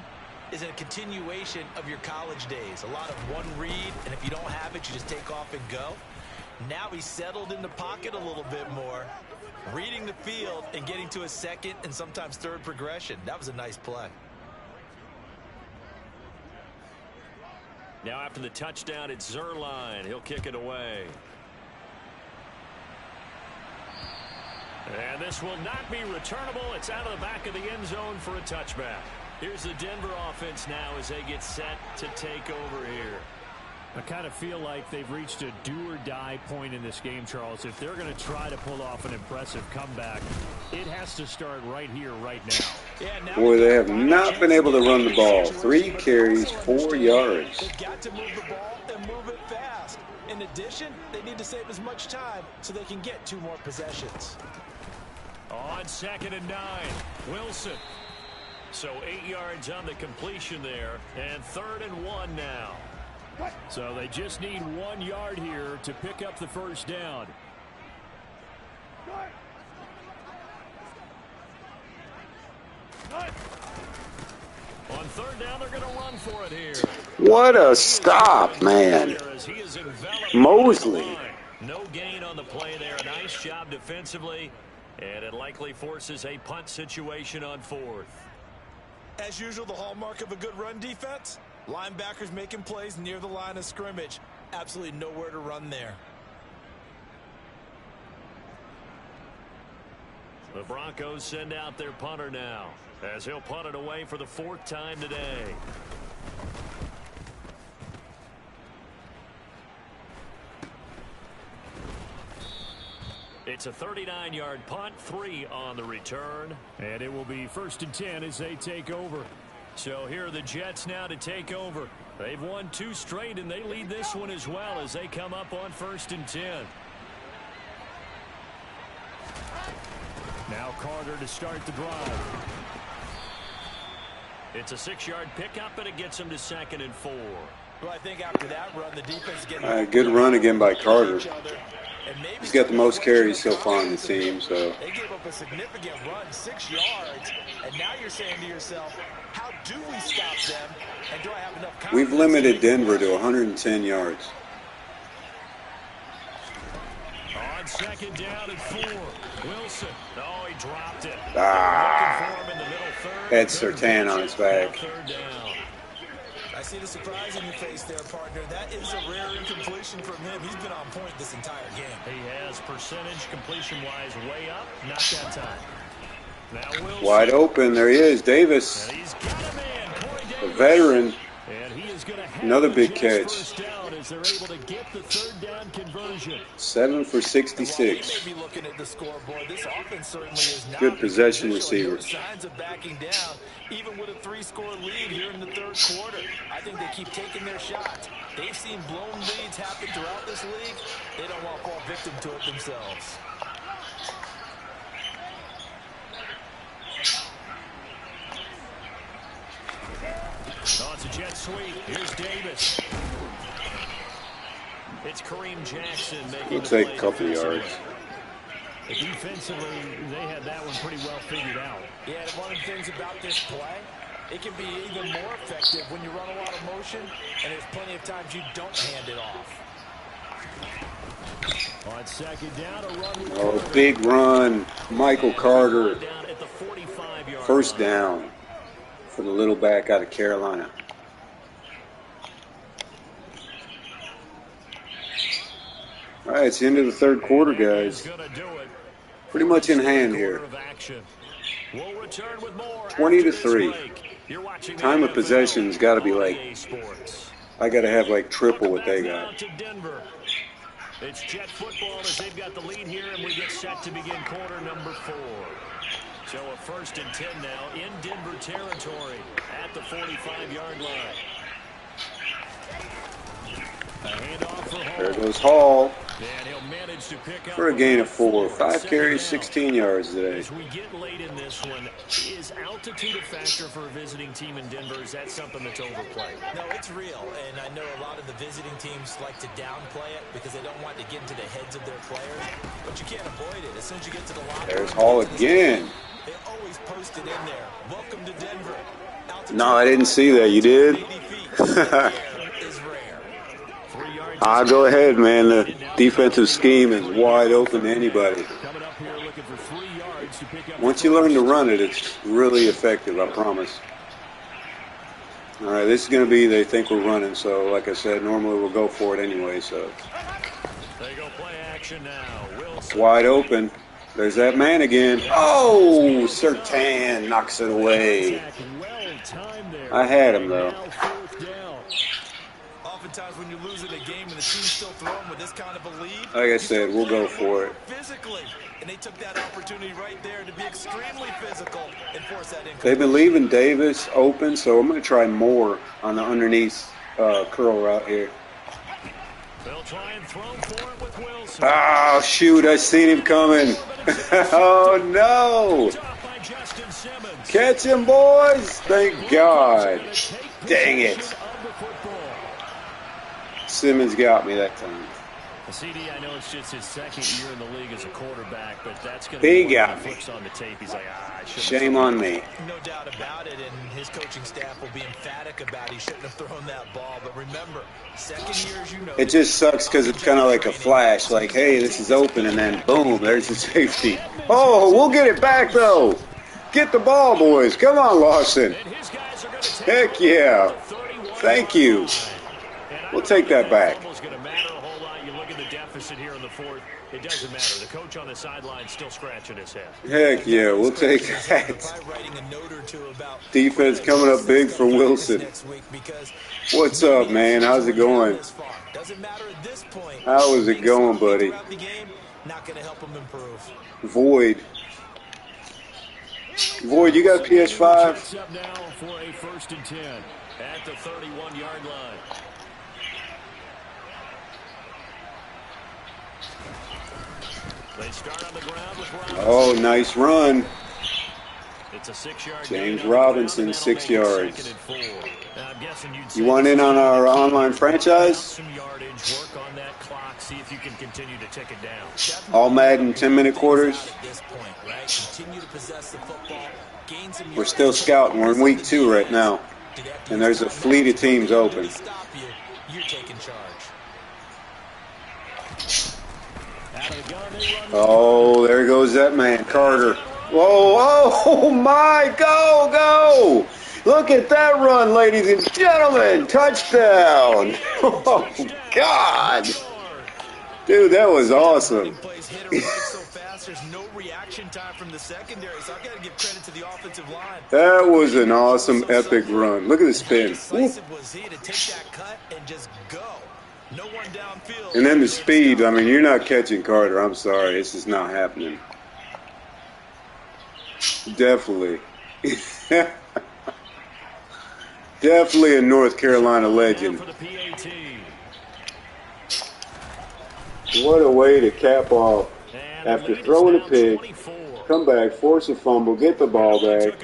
is a continuation of your college days. A lot of one read, and if you don't have it, you just take off and go. Now he's settled in the pocket a little bit more, reading the field and getting to a 2nd and sometimes 3rd progression. That was a nice play. Now after the touchdown, it's Zerline. He'll kick it away. And this will not be returnable. It's out of the back of the end zone for a touchback. Here's the Denver offense now as they get set to take over here. I kind of feel like they've reached a do-or-die point in this game, Charles. If they're going to try to pull off an impressive comeback, it has to start right here, right now. Boy, they have not been able to run the ball. 3 carries, 4 yards. They've got to move the ball and move it fast. In addition, they need to save as much time so they can get 2 more possessions. On 2nd and 9, Wilson. So 8 yards on the completion there, and 3rd and 1 now. So they just need 1 yard here to pick up the first down. On 3rd down, they're going to run for it here. What a stop, man. Mosley. No gain on the play there. Nice job defensively. And it likely forces a punt situation on 4th. As usual, the hallmark of a good run defense, linebackers making plays near the line of scrimmage. Absolutely nowhere to run there. The Broncos send out their punter now, as he'll punt it away for the 4th time today. It's a 39-yard punt, 3 on the return. And it will be 1st and 10 as they take over. So here are the Jets now to take over. They've won 2 straight, and they lead this one as well as they come up on 1st and 10. Now Carter to start the drive. It's a 6-yard pickup, and it gets him to 2nd and 4. Well, I think after that run, the defense getting good run again by Carter. He's got the most carries so far on the team. So they gave up a significant run, 6 yards, and now you're saying to yourself, how do we stop them? And do I have enough confidence? we've limited Denver to 110 yards. On 2nd down and 4. Wilson. Oh, he dropped it. Had Surtain on his back. I see the surprise in your face there, partner. That is a rare incompletion from him. He's been on point this entire game. He has percentage completion-wise way up. Not that time. Now Wilson. Wide open. There he is. Davis. And he's got a man, Corey Davis. A veteran. And he is going to have Another big Jets catch. first down as they're able to get the 3rd down conversion. 7 for 66. While we may be looking at the scoreboard, this offense certainly is not Good possession visually receiver. no signs of backing down, even with a 3-score lead here in the 3rd quarter. I think they keep taking their shots. They've seen blown leads happen throughout this league. They don't want to fall victim to it themselves. Oh, it's a jet sweep. Here's Davis. It's Kareem Jackson making Looks the like play a couple defensively. yards. Defensively, they had that one pretty well figured out. Yeah, and one of the things about this play, it can be even more effective when you run a lot of motion, and there's plenty of times you don't hand it off. On 2nd down, a run with Oh, Carter. big run. Michael Carter. Down at the 45-yard First line. down for the little back out of Carolina. All right, it's the end of the 3rd quarter, guys. Gonna do it. Pretty much in hand here. Quarter of action. We'll return with more 20 to after this 3. break. You're watching the Time of NFL possession's got to be on like, EA Sports. I got to have like triple what they Welcome got. back now to Denver. It's Jet football as they've got the lead here, and we get set to begin quarter number 4. So a 1st and 10 now in Denver territory at the 45-yard line. A handoff for Hall. There goes Hall And he'll manage to pick up for a gain of 4. about 5 carries, 16 yards today. As we get late in this one, is altitude a factor for a visiting team in Denver? Is that something that's overplayed? No, it's real, and I know a lot of the visiting teams like to downplay it because they don't want to get into the heads of their players, but you can't avoid it. As soon as you get to the locker There's room, Hall get to the again. stadium, they always post it in there. Welcome to Denver. Altitude No, I didn't see that. You did? 80 feet. That is rare. 3 yards. I'll go ahead, man. The defensive scheme is wide open to anybody. Coming up here looking for 3 yards to pick up. Once you learn to run it, it's really effective, I promise. All right, this is going to be, they think we're running, so like I said, normally we'll go for it anyway, so. They go play action now. Wilson. It's wide open. There's that man again. Oh, Surtain knocks it away. Well timed there. I had him, though. Now 4th down. Oftentimes when you're losing a game and the team's still throwing with this kind of a lead, Like I said, we'll go for it. physically, and they took that opportunity right there to be extremely physical and force that in. They've been leaving Davis open, so I'm going to try more on the underneath curl route here. They'll try and throw for it with Wilson. Oh, shoot, I seen him coming. Oh, no. Top by Justin Simmons. Catch him, boys. Thank God. Dang it. Simmons got me that time. CD, I know it's just his 2nd year in the league as a quarterback, but that's going He to be got one he me. flips on the tape. He's like, I shouldn't have Shame thrown on me. No doubt about it, and his coaching staff will be emphatic about he shouldn't have thrown that ball. But remember, 2nd year, as you know, It just sucks because it's kind of like a flash. Like, hey, this is open, and then boom, there's the safety. Oh, we'll get it back, though. Get the ball, boys. Come on, Lawson. Heck yeah. Thank you. We'll take that back. You look at the deficit here in the fourth. It doesn't matter. The coach on the sideline still scratching his head. Heck yeah, we'll take that. Defense coming up big for Wilson. What's up, man? How's it going? How is it going, buddy? Void. Void, you got PS5? Up now for a 1st and 10 at the 31-yard line. They start on the ground with Robinson. Oh, nice run. It's a 6-yard James Robinson, 6 yards. You want in on our online franchise? Some yardage, work on that clock, see if you can continue to tick it down. All Madden 10-minute quarters. We're still scouting. We're in week 2 right now. And there's a fleet of teams open. You're taking charge. Oh, there goes that man, Carter. Whoa, oh my, go. Look at that run, ladies and gentlemen. Touchdown. Oh, God. Dude, that was awesome. There's no reaction time from the secondary, so I've got to give credit to the offensive line. That was an awesome, epic run. Look at the spin. Was he to take that cut and just go? No one downfield. And then the speed. I mean, you're not catching Carter. I'm sorry. This is not happening. Definitely. Definitely a North Carolina legend. What a way to cap off. After throwing a pick, come back, force a fumble, get the ball back.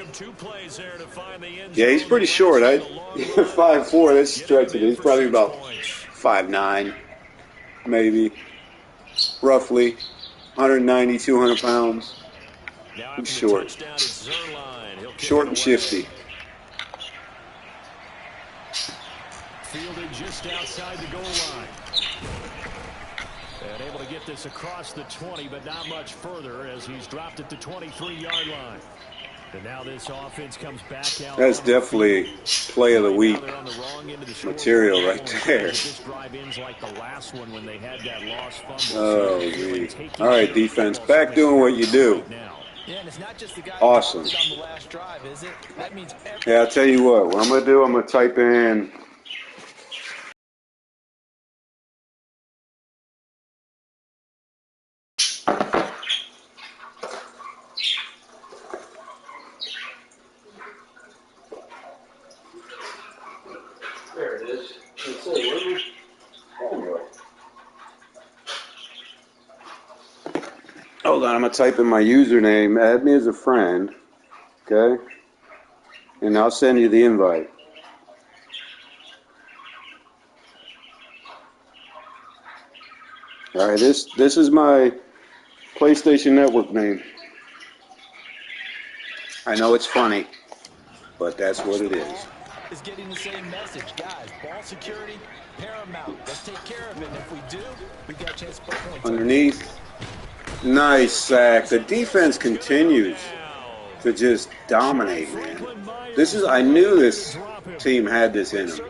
Yeah, he's pretty short. 5'4", that's stretching. He's probably about 5'9", maybe, roughly, 190, 200 pounds. He's short. Short and shifty. Fielded just outside the goal line. And able to get this across the 20, but not much further as he's dropped it to 23-yard line. And now this offense comes back out. That's definitely play of the week material right there. Oh, geez. All right, defense, back doing what you do. Awesome. Yeah, I'll tell you what I'm going to do, I'm going to type in there it is. Let's see, where we? Anyway. Hold on, I'm going to type in my username. Add me as a friend. Okay? And I'll send you the invite. All right, this is my PlayStation Network name. I know it's funny, but that's what it is. Is getting the same message, guys. Ball security paramount. Let's take care of it. And if we do, we got a chance to put points underneath. Nice sack. The defense continues to just dominate, man. I knew this team had this in them.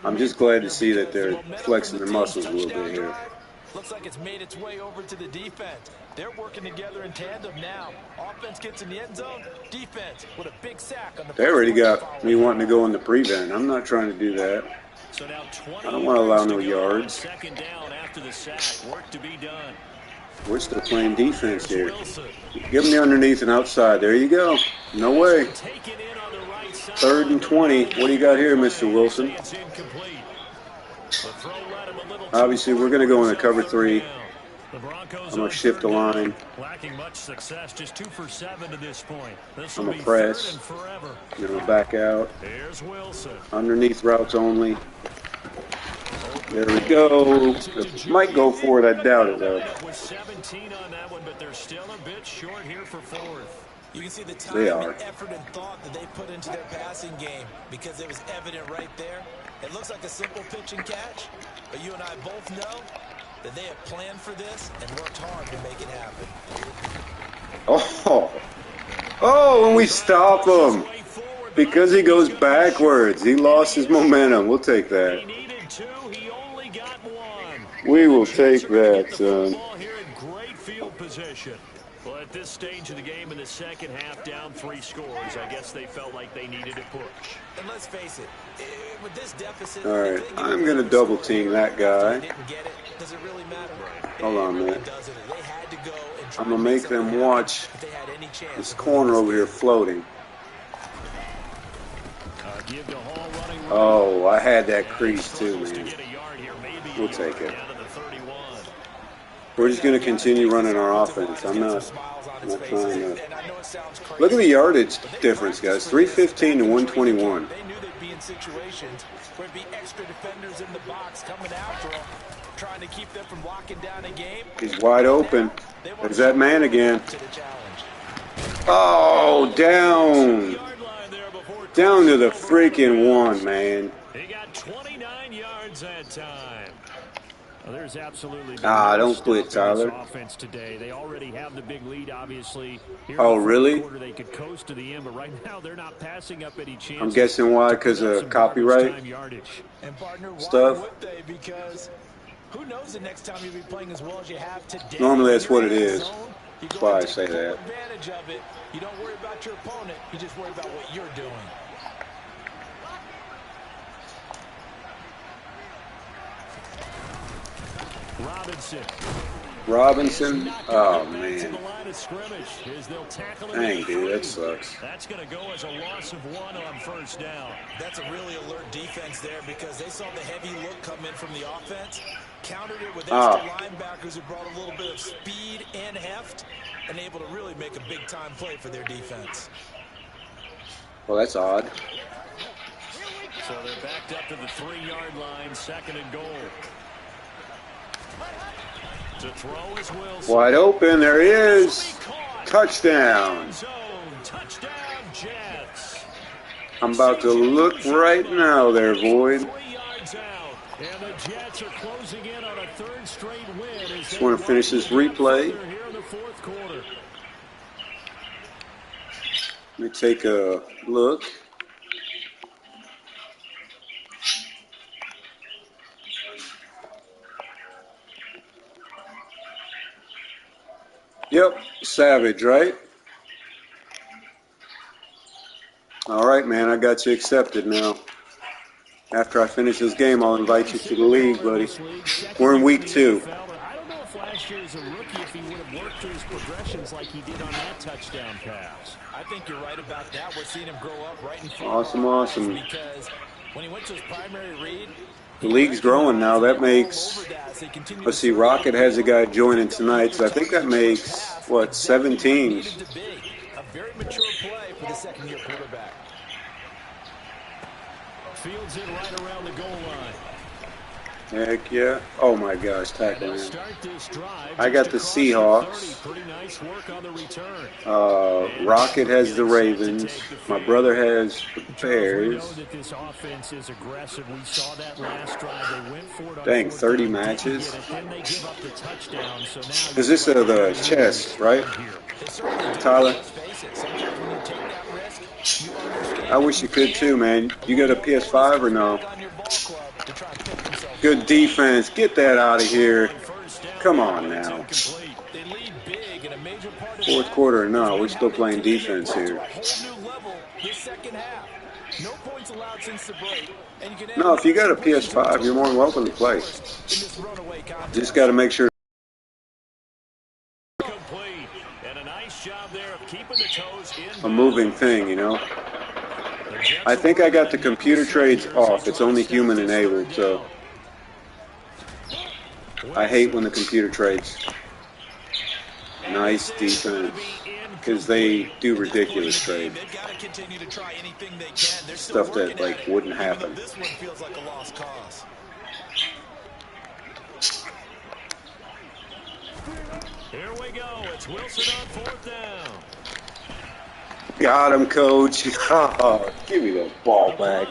I'm just glad to see that they're flexing their muscles a little bit here. Looks like it's made its way over to the defense. They're working together in tandem now. Offense gets in the end zone. Defense with a big sack on the. They already got me wanting to go in the prevent. I'm not trying to do that. I don't want to allow no yards. Second down after the sack. Work to be done. We're still playing defense here. Give them the underneath and outside. There you go. No way. 3rd and 20. What do you got here, Mr. Wilson? Obviously, we're going to go into cover 3. I'm going to shift the line. Lacking much success, just 2 for 7 to this point. I'm going to press. I'm going to back out. Underneath routes only. There we go. Might go for it. I doubt it, though. 17 on that one, but they're still a bit short here for 4th. You can see the time and effort and thought that they put into their passing game because it was evident right there. It looks like a simple pitch and catch, but you and I both know that they have planned for this and worked hard to make it happen. Oh, Oh, and we stop him because he goes backwards. He lost his momentum. We'll take that. He needed two. He only got one. We will take that, son. Ball here in great field position. Well, at this stage of the game in the second half, down 3 scores, I guess they felt like they needed a push. And let's face it, with this deficit, all right, I'm going to double team that guy. Does it really matter? Hold on, man. I'm going to make them watch this corner over here floating. Oh, I had that crease too, man. We'll take it. We're just going to continue running our offense. I'm not trying to. Look at the yardage difference, guys. 315 to 121. They knew they'd be in situations where it'd be extra defenders in the box coming after them, trying to keep them from locking down a game. He's wide open. There's that man again. Oh, down. Down to the freaking 1, man. He got 29 yards that time. Well, there's absolutely don't quit, Tyler. Offense today. They already have the big lead, obviously. Oh, really? They could coast to the end, but right now they're not passing up any chances. I'm guessing why, because of copyright and partner, why stuff. Would they? Because who knows the next time you'll be playing as well as you have today. Normally that's what it is. That's why I say that. Advantage of it. You don't worry about your opponent. You just worry about what you're doing. Robinson? Oh, man. Dang, dude, that sucks. That's going to go as a loss of 1 on first down. That's a really alert defense there because they saw the heavy look come in from the offense, countered it with extra linebackers who brought a little bit of speed and heft, and able to really make a big-time play for their defense. Well, that's odd. So they're backed up to the 3-yard line, 2nd and goal. To throw is Wilson. Wide open, there he is. Touchdown. Touchdown, Jets. I'm about to look right now there, Void. 3 yards out, and the Jets are closing in on a 3rd straight win. Just want to finish this replay. Here in the 4th quarter. Let me take a look. Yep, Savage, right? All right, man, I got you accepted now. After I finish this game, I'll invite you to the league, buddy. We're in week 2. I don't know if last year as a rookie, if he would have worked through his progressions like he did on that touchdown pass. I think you're right about that. We're seeing him grow up right in front Awesome, of our awesome. eyes because when he went to his primary read, The league's growing now. That makes, let's see, Rocket has a guy joining tonight, so I think that makes, what, 7 teams. A very mature play for the second-year quarterback. Fields it right around the goal line. Heck yeah. Oh my gosh, tackling him. I got the Seahawks. Rocket has the Ravens. My brother has the Bears. Dang, 30 matches. Is this the chess, right? Tyler? I wish you could too, man. You got a PS5 or no? Good defense. Get that out of here. Come on now. 4th quarter, no. We're still playing defense here. No, if you got a PS5, you're more than welcome to play. Just got to make sure. A moving thing, you know. I think I got the computer trades off. It's only human enabled, so I hate when the computer trades. Nice defense, because they do ridiculous trades. Stuff that like wouldn't happen. Here we go. It's Wilson on 4th down. Got him, coach. Oh, give me that ball back.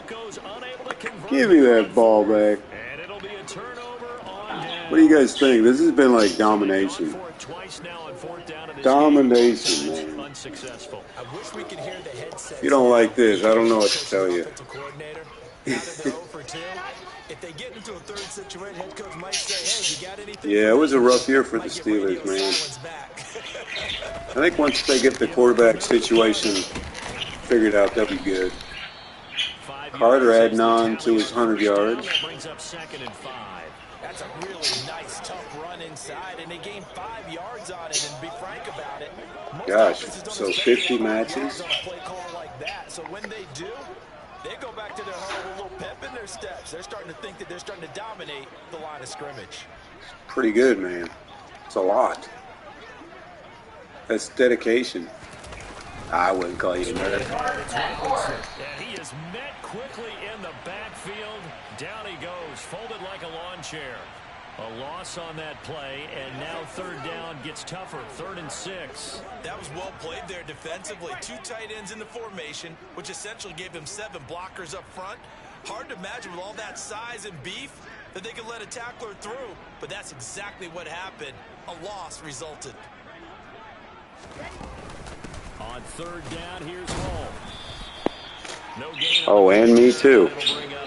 Give me that ball back. And it'll be a turnover on down. What do you guys think? This has been like domination. Domination, man. Unsuccessful. I wish we could hear the headset. If you don't like this, I don't know what to tell you. If they get into a third situation, head coach might say, "Hey, you got anything?" Yeah, it was a rough year for the Steelers, man. I think once they get the quarterback situation figured out, they'll be good. Carter adding on to his 100 yards. Brings up 2nd and 5. That's a really nice, tough run inside, and they gained 5 yards on it. And be frank about it, Gosh, so 50 matches. On a play call like that. So when they do, they go back to their huddle with a little pep in their steps. They're starting to think that they're starting to dominate the line of scrimmage. Pretty good, man. It's a lot. That's dedication. I wouldn't call you a nerd. And he is met quickly in the backfield. Down he goes, folded like a lawn chair. A loss on that play, and now 3rd down gets tougher. 3rd and 6. That was well played there defensively. 2 tight ends in the formation, which essentially gave him 7 blockers up front. Hard to imagine with all that size and beef that they could let a tackler through, but that's exactly what happened. A loss resulted. On 3rd down, here's Hall. No gain. Oh, and me too.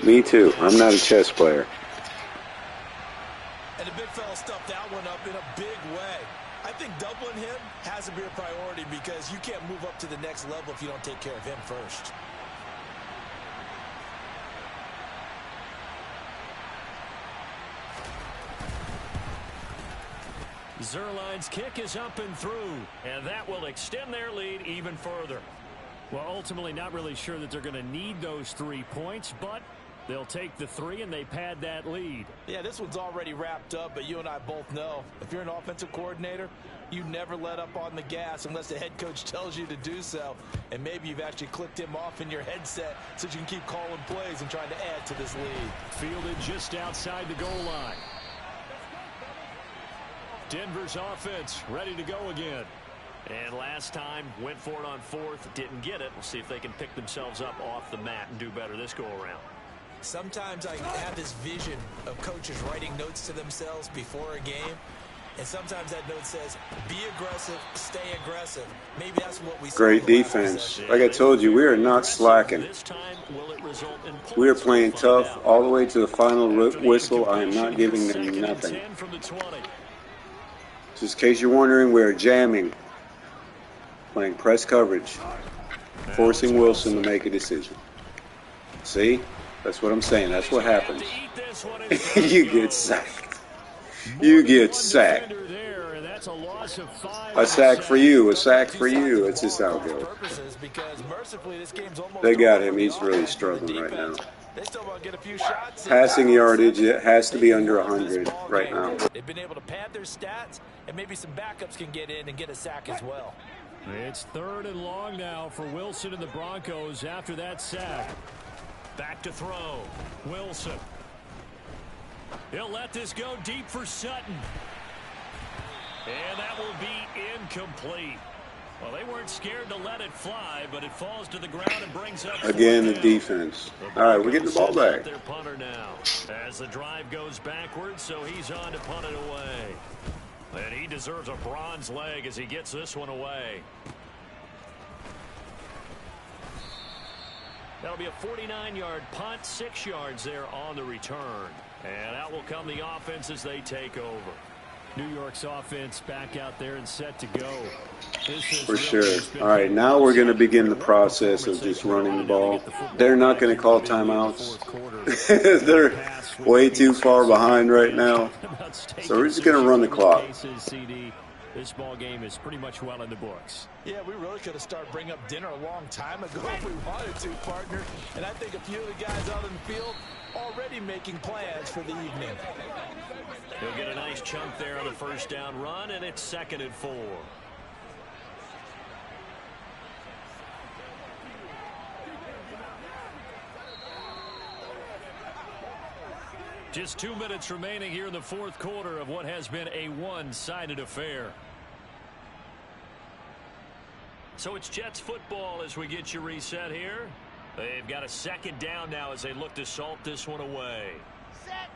Me too. I'm not a chess player. And the big fella stuffed that one up in a big way. I think doubling him has to be a priority because you can't move up to the next level if you don't take care of him first. Zerline's kick is up and through, and that will extend their lead even further. Well, ultimately not really sure that they're going to need those 3 points, but they'll take the 3 and they pad that lead. Yeah, this one's already wrapped up, but you and I both know if you're an offensive coordinator, you never let up on the gas unless the head coach tells you to do so. And maybe you've actually clicked him off in your headset so you can keep calling plays and trying to add to this lead. Fielded just outside the goal line. Denver's offense ready to go again. And last time went for it on 4th, didn't get it. We'll see if they can pick themselves up off the mat and do better this go around. Sometimes I have this vision of coaches writing notes to themselves before a game. And sometimes that note says, be aggressive, stay aggressive. Maybe that's what we saw. Great defense. Like I told you, we are not slacking. We are playing tough all the way to the final whistle. I am not giving them nothing. Just in case you're wondering, we're jamming. Playing press coverage. Forcing Wilson to make a decision. See? That's what I'm saying. That's what happens. You get sacked. You get sacked. A sack for you. A sack for you. It's just how it goes. They got him. He's really struggling right now. Passing yardage, it has to be under 100 right now. They've been able to pad their stats, and maybe some backups can get in and get a sack as well. It's 3rd and long now for Wilson and the Broncos after that sack. Back to throw. Wilson. He'll let this go deep for Sutton. And that will be incomplete. Well, they weren't scared to let it fly, but it falls to the ground and brings up again the defense. All right, we're getting the ball back. Their punter now as the drive goes backwards, so he's on to punt it away. And he deserves a bronze leg as he gets this one away. That'll be a 49-yard punt, 6 yards there on the return. And out will come the offense as they take over. New York's offense back out there and set to go. For sure. All right, now we're going to begin the process of just running the ball. They're not going to call timeouts. They're way too far behind right now. So we're just going to run the clock. This ball game is pretty much well in the books. Yeah, we really could have started bringing up dinner a long time ago if we wanted to, partner. And I think a few of the guys out in the field already making plans for the evening. He'll get a nice chunk there on the first down run, and it's 2nd and 4. Just 2 minutes remaining here in the 4th quarter of what has been a one-sided affair. So it's Jets football as we get you reset here. They've got a 2nd down now as they look to salt this one away. Set.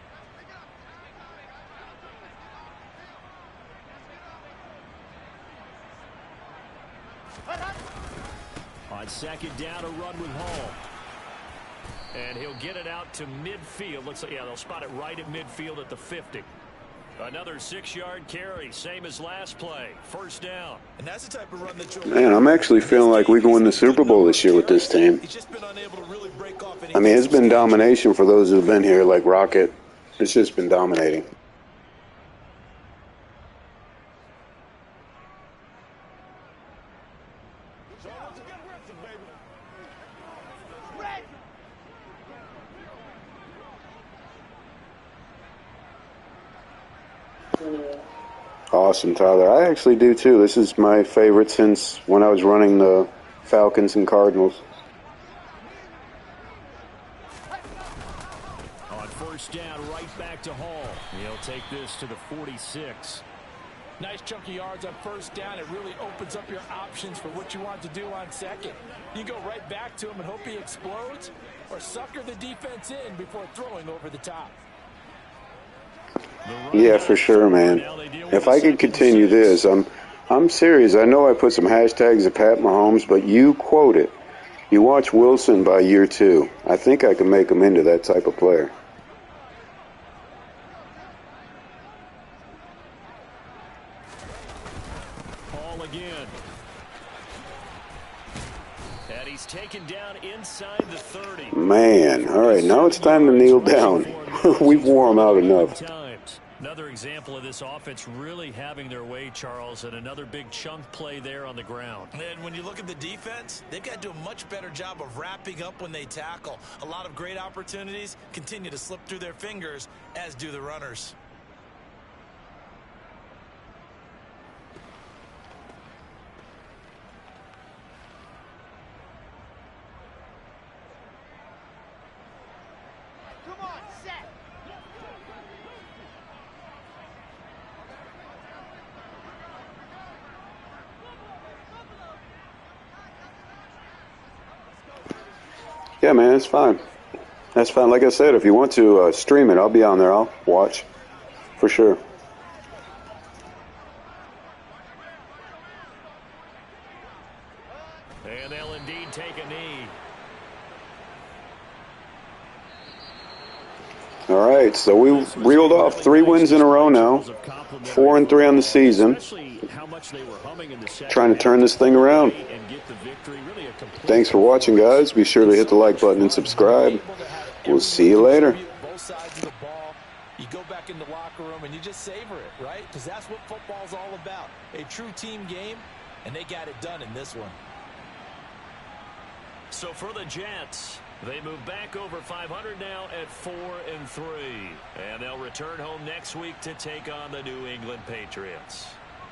On second down, a run with Hall. And he'll get it out to midfield. Looks like, yeah, they'll spot it right at midfield at the 50. Another 6-yard carry, same as last play. First down. And that's the type of run that Man, I'm actually feeling like we can win the Super Bowl this year with this team. He's just been unable to really break off any. I mean, it's been domination for those who've been here, like Rocket. It's just been dominating. Awesome, Tyler. I actually do too. This is my favorite since when I was running the Falcons and Cardinals. On first down, right back to Hall. He'll take this to the 46. Nice chunk of yards on first down. It really opens up your options for what you want to do on second. You go right back to him and hope he explodes, or sucker the defense in before throwing over the top. Yeah, for sure, man. If I could continue this, I'm serious. I know I put some hashtags at Pat Mahomes, but you quote it. You watch Wilson by year 2. I think I can make him into that type of player. Hall again. And he's taken down inside the 30. Man, all right, now it's time to kneel down. We've wore him out enough. Another example of this offense really having their way, Charles, and another big chunk play there on the ground. And when you look at the defense, they've got to do a much better job of wrapping up when they tackle. A lot of great opportunities continue to slip through their fingers, as do the runners. Come on, set. Yeah, man, it's fine. That's fine. Like I said, if you want to stream it, I'll be on there. I'll watch for sure. And they'll indeed take a knee. All right, so we reeled off 3 wins in a row now, 4-3 on the season. Trying to turn this thing around. Thanks for watching, guys. Be sure to hit the like button and subscribe. We'll see you later. Both sides of the ball. You go back in the locker room and you just savor it, right? Because that's what football's all about. A true team game, and they got it done in this one. So for the Jets, they move back over 500 now at 4-3. And they'll return home next week to take on the New England Patriots.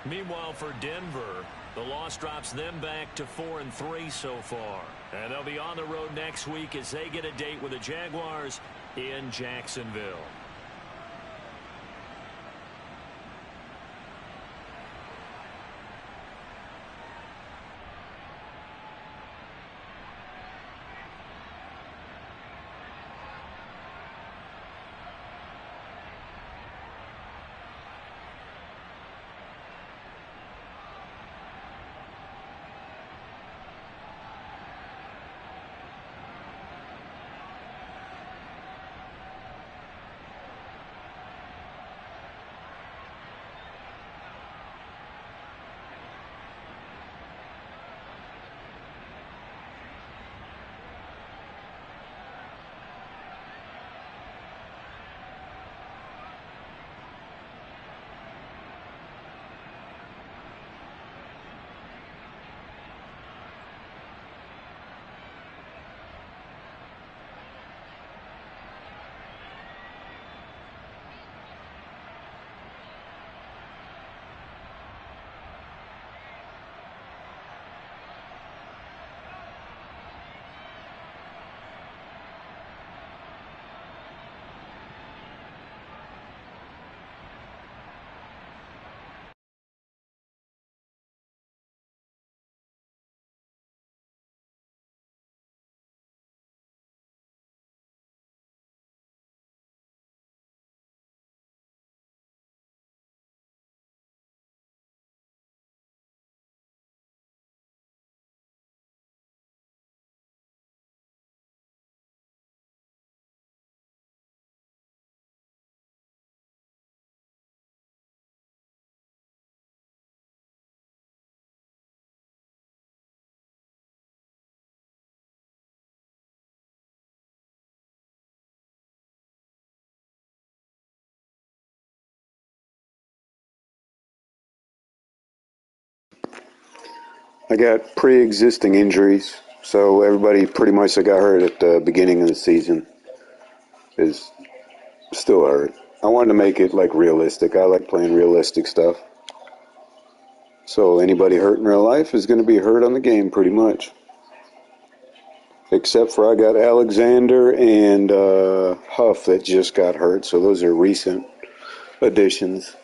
Meanwhile, for Denver, the loss drops them back to 4-3 so far. And they'll be on the road next week as they get a date with the Jaguars in Jacksonville. I got pre-existing injuries, so everybody pretty much that got hurt at the beginning of the season is still hurt. I wanted to make it like realistic. I like playing realistic stuff. So anybody hurt in real life is going to be hurt on the game pretty much. Except for I got Alexander and Huff that just got hurt, so those are recent additions.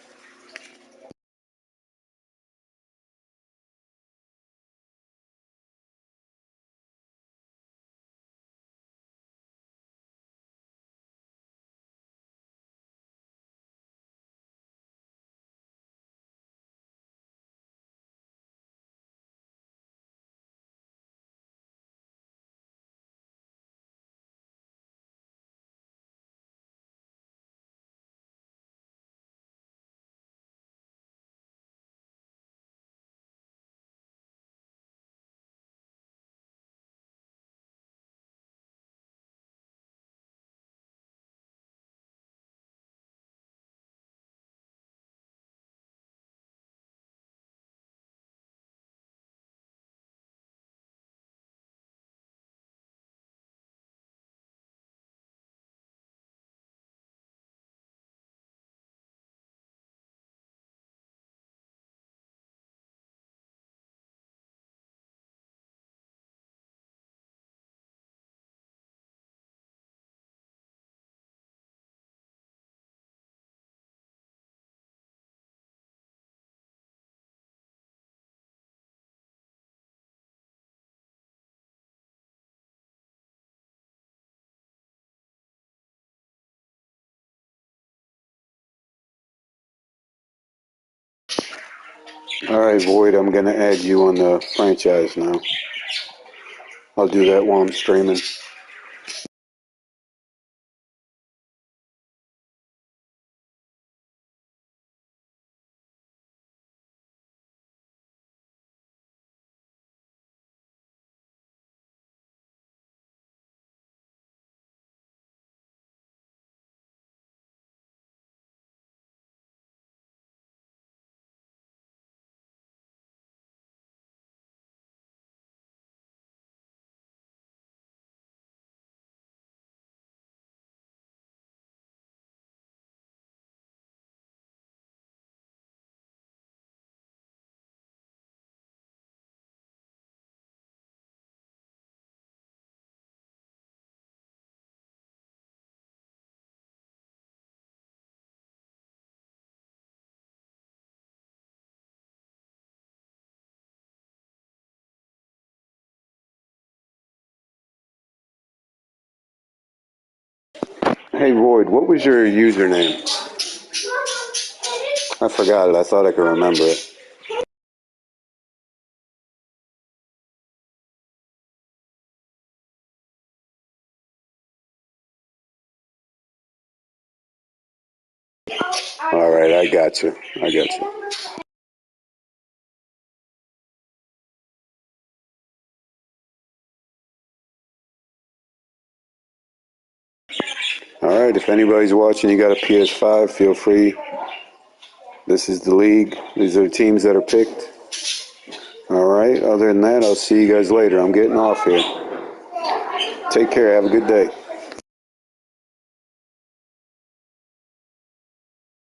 All right, Void, I'm going to add you on the franchise now. I'll do that while I'm streaming. Hey, Void, what was your username? I forgot it. I thought I could remember it. All right, I got you. All right, if anybody's watching, you got a PS5, feel free. This is the league. These are the teams that are picked. All right, other than that, I'll see you guys later. I'm getting off here. Take care. Have a good day.